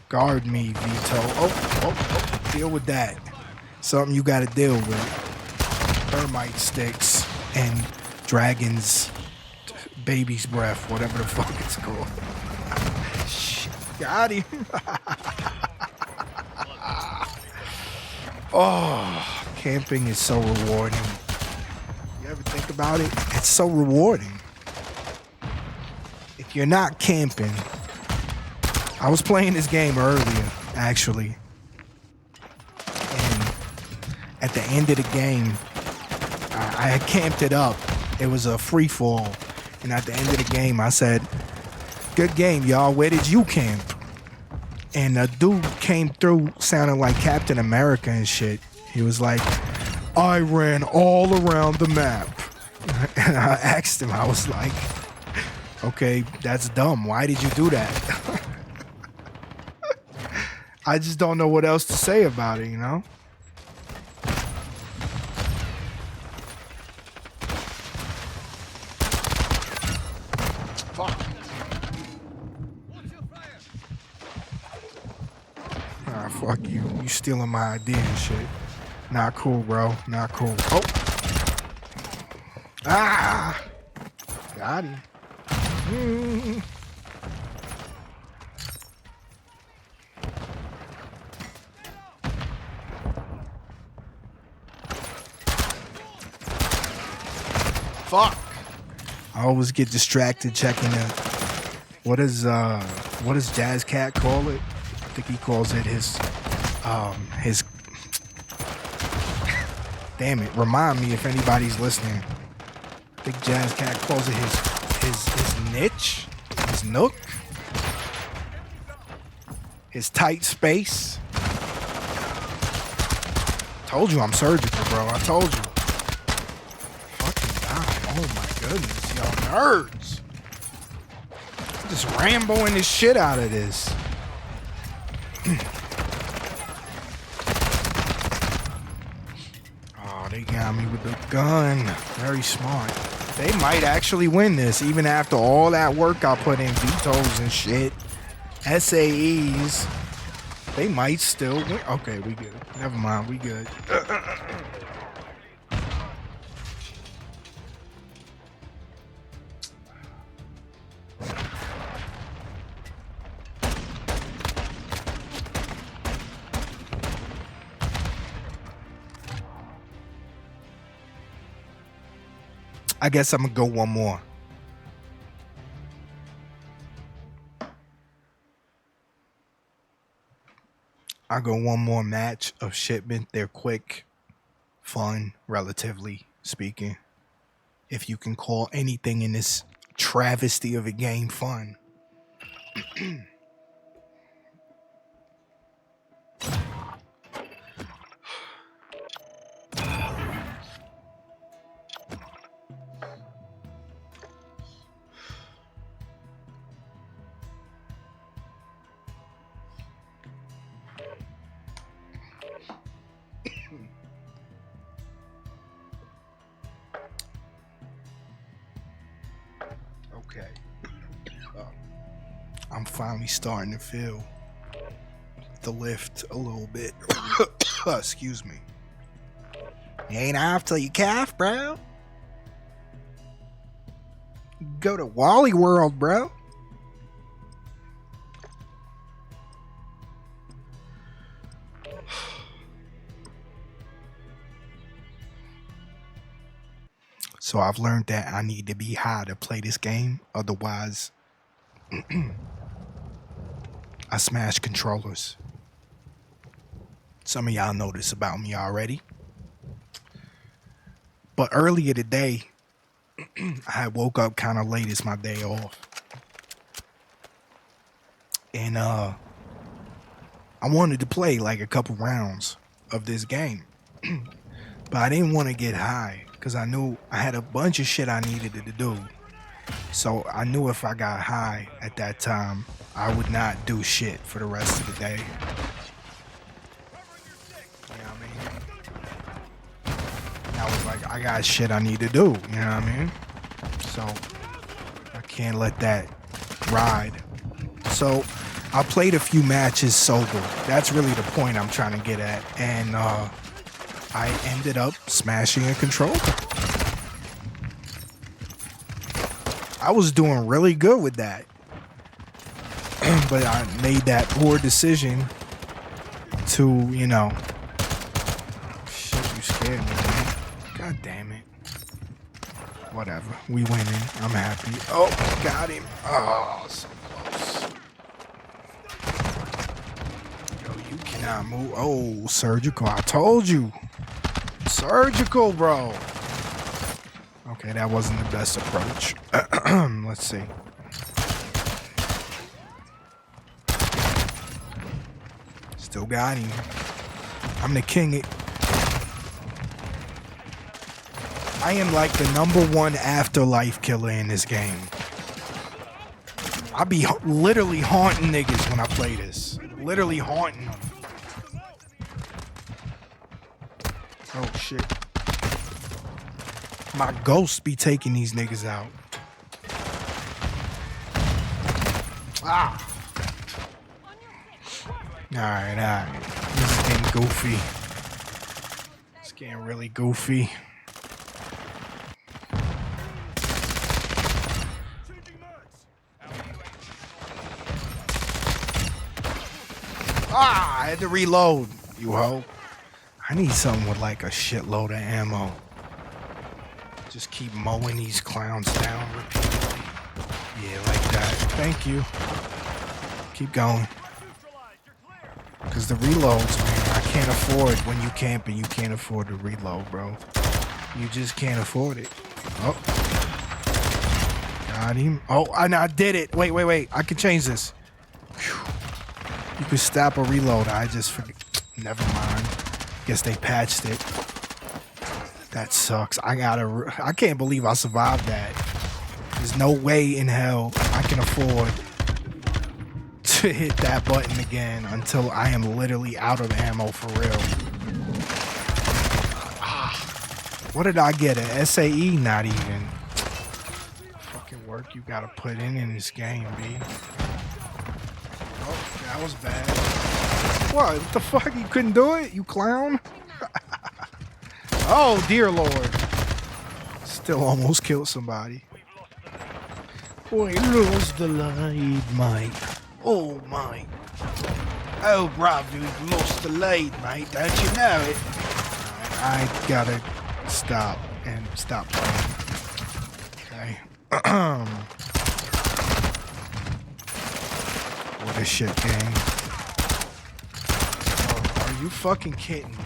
Guard me, Vito. Oh, deal with that. Something you gotta deal with. Thermite sticks and dragon's baby's breath, whatever the fuck it's called. Shit, got him. Oh, camping is so rewarding. You ever think about it? It's so rewarding. If you're not camping, I was playing this game earlier, actually. And at the end of the game, I had camped it up. It was a free fall. And at the end of the game, I said, good game, y'all. Where did you camp? And a dude came through sounding like Captain America and shit. He was like, I ran all around the map. And I asked him, I was like, okay, that's dumb. Why did you do that? I just don't know what else to say about it, you know? Fuck. Ah, fuck you. You stealing my idea and shit. Not cool, bro. Not cool. Oh. Ah! Got him. Fuck. I always get distracted checking it. What does Jazz Cat call it? I think he calls it his damn it, remind me if anybody's listening. I think Jazz Cat calls it his niche, his nook, his tight space. Told you I'm surgical, bro. I told you. Oh my goodness, y'all nerds. I'm just Ramboing the shit out of this. Oh they got me with the gun. Very smart. They might actually win this, even after all that work I put in, vetoes and shit, SAEs. They might still win. Okay, we good. Never mind, we good. I guess I'm gonna go one more. I'll go one more match of Shipment. They're quick, fun, relatively speaking. If you can call anything in this travesty of a game fun. Okay. I'm finally starting to feel the lift a little bit. Excuse me. You ain't off till you calf, bro. Go to Wally World, bro. So I've learned that I need to be high to play this game. Otherwise, I smash controllers. Some of y'all know this about me already. But earlier today, I had woke up kind of late. It's my day off. And I wanted to play like a couple rounds of this game. But I didn't want to get high because I knew I had a bunch of shit I needed to do. So I knew if I got high at that time, I would not do shit for the rest of the day. You know what I mean? I was like, I got shit I need to do. You know what I mean? So I can't let that ride. So I played a few matches sober. That's really the point I'm trying to get at. And I ended up smashing a controller. I was doing really good with that. But I made that poor decision to, you know. Shit, you scared me, man. God damn it. Whatever. We winning. I'm happy. Oh, got him. Oh, so close. Yo, you cannot move. Oh, surgical. I told you. Surgical, bro. Okay, that wasn't the best approach. Let's see. Still got him. I'm the king. I am like the #1 afterlife killer in this game. I be literally haunting niggas when I play this. Literally haunting them. Oh shit. My ghost be taking these niggas out. Ah. Alright. This is getting goofy. It's getting really goofy. I had to reload, you hoe. I need something with like a shitload of ammo. Just keep mowing these clowns down repeatedly. Yeah, like that. Thank you. Keep going. Because the reloads, man, I can't afford. When you camping, you can't afford to reload, bro. You just can't afford it. Oh. Got him. Oh, I did it. Wait. I can change this. Whew. You can stop a reload. I just forget. Never mind. Guess they patched it. That sucks. I can't believe I survived that. There's no way in hell I can afford to hit that button again until I am literally out of ammo for real. What did I get? A SAE? Not even. Fucking work you gotta put in this game, B. Oh, that was bad. What the fuck? You couldn't do it? You clown? Oh, dear Lord. Still almost killed somebody. We lost the lead, mate. Oh, mate. Oh, brother, we've lost the lead, mate. Don't you know it? I gotta stop and stop playing. Okay. What a shit game. Oh, are you fucking kidding?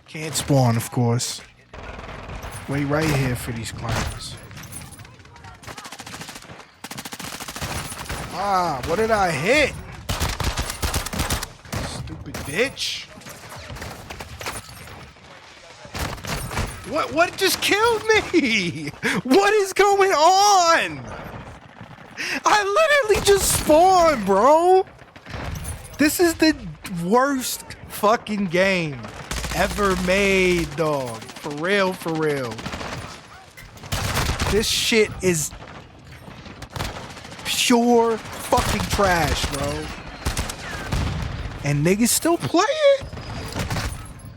Can't spawn, of course. Wait right here for these clowns. Ah, what did I hit? Stupid bitch. What just killed me? What is going on? I literally just spawned, bro. This is the worst fucking game ever made, dog. For real, for real. This shit is pure fucking trash, bro. And niggas still play it.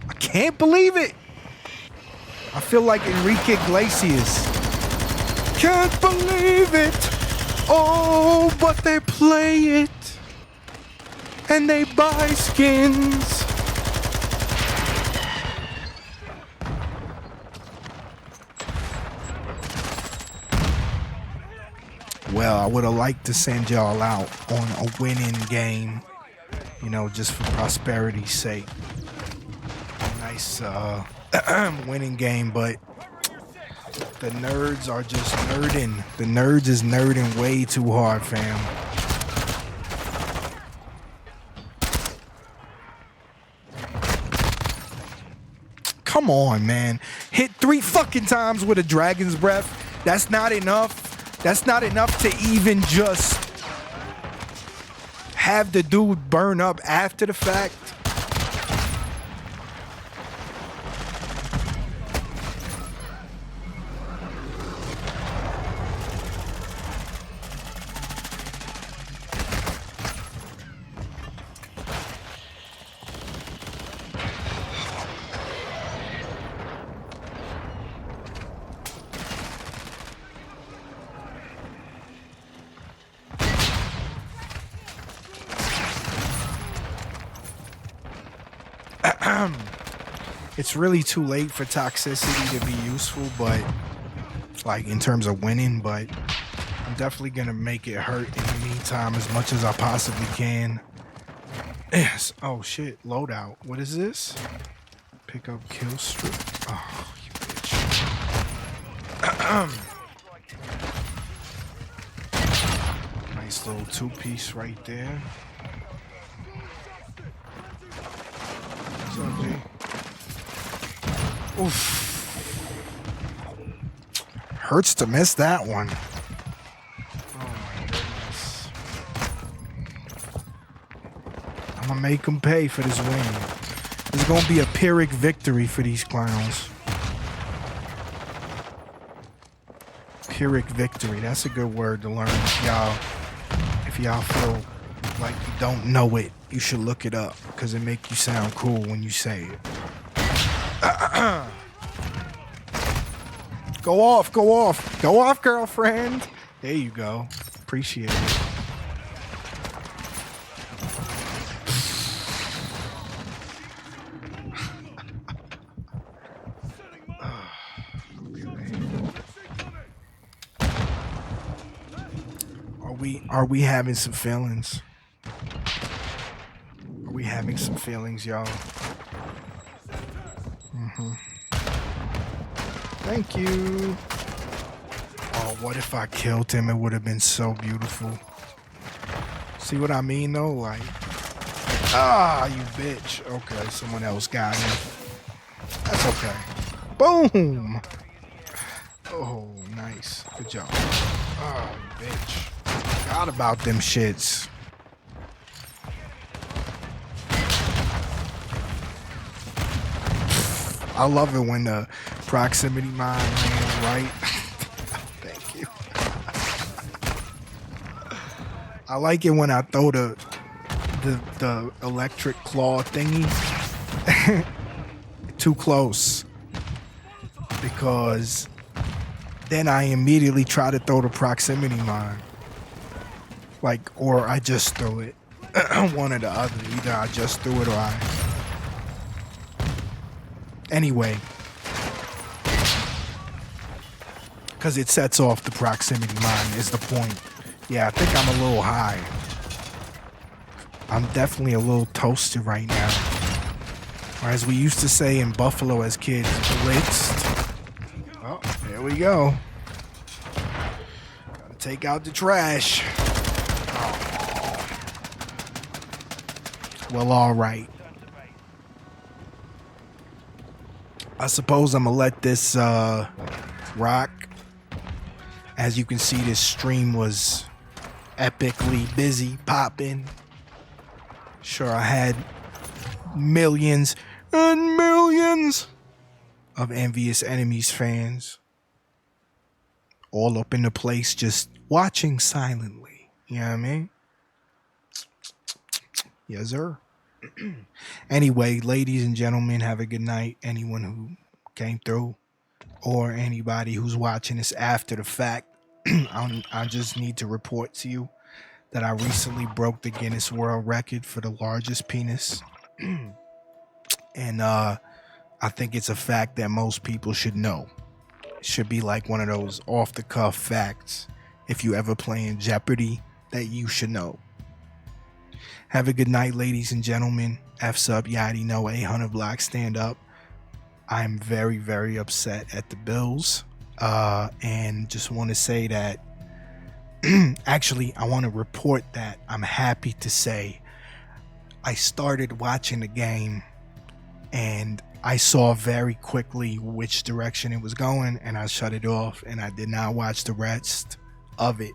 I can't believe it. I feel like Enrique Iglesias. Can't believe it. Oh, but they play it. And they buy skins. Well, I would have liked to send y'all out on a winning game, you know, just for prosperity's sake. A nice winning game, but the nerds are just nerding. The nerds is nerding way too hard, fam. Come on, man. Hit 3 fucking times with a dragon's breath. That's not enough. That's not enough to even just have the dude burn up after the fact. It's really too late for toxicity to be useful, but like in terms of winning, but I'm definitely gonna make it hurt in the meantime as much as I possibly can. Yes. Oh shit, loadout. What is this? Pick up kill strip. Oh, you bitch. Nice little 2-piece right there. What's up, G? Oof. Hurts to miss that one. Oh my goodness. I'm gonna make them pay for this win. It's gonna be a Pyrrhic victory for these clowns. Pyrrhic victory. That's a good word to learn. If y'all feel like you don't know it, you should look it up because it make you sound cool when you say it. Go off, go off. Go off, girlfriend. There you go. Appreciate it. Are we having some feelings? Are we having some feelings, y'all? Thank you. Oh, what if I killed him? It would have been so beautiful. See what I mean, though? Like, ah, you bitch. Okay, someone else got him. That's okay. Boom. Oh, nice. Good job. Oh, bitch. Forgot about them shits. I love it when the proximity mine lands right. Thank you. I like it when I throw the electric claw thingy too close, because then I immediately try to throw the proximity mine. Like, or I just throw it. One or the other. Either I just threw it or I. Anyway. Because it sets off the proximity mine is the point. Yeah, I think I'm a little high. I'm definitely a little toasted right now. Or as we used to say in Buffalo as kids, blitzed. Oh, there we go. Gotta take out the trash. Oh. Well, all right. I suppose I'm gonna let this rock. As you can see, this stream was epically busy, popping. Sure, I had millions and millions of Envious Enemies fans all up in the place just watching silently. You know what I mean? Yes, sir. Anyway, ladies and gentlemen, have a good night. Anyone who came through or anybody who's watching this after the fact, I just need to report to you that I recently broke the Guinness World Record for the largest penis. And I think it's a fact that most people should know. It should be like one of those off-the-cuff facts, if you ever play in Jeopardy, that you should know. Have a good night, ladies and gentlemen. F's up, you already know, 800 block, stand up. I'm very, very upset at the Bills. And just want to say that, actually, I want to report that I'm happy to say I started watching the game and I saw very quickly which direction it was going, and I shut it off and I did not watch the rest of it.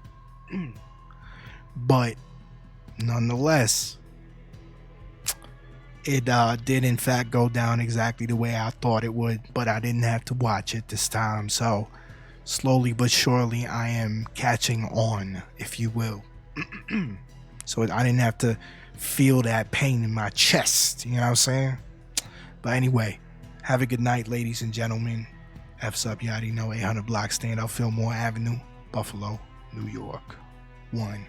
But nonetheless, it did in fact go down exactly the way I thought it would, but I didn't have to watch it this time. So slowly but surely I am catching on, if you will. So I didn't have to feel that pain in my chest, you know what I'm saying? But anyway, have a good night, ladies and gentlemen. F's up, you already know, 800 block, stand up, Fillmore Avenue, Buffalo, New York. 1.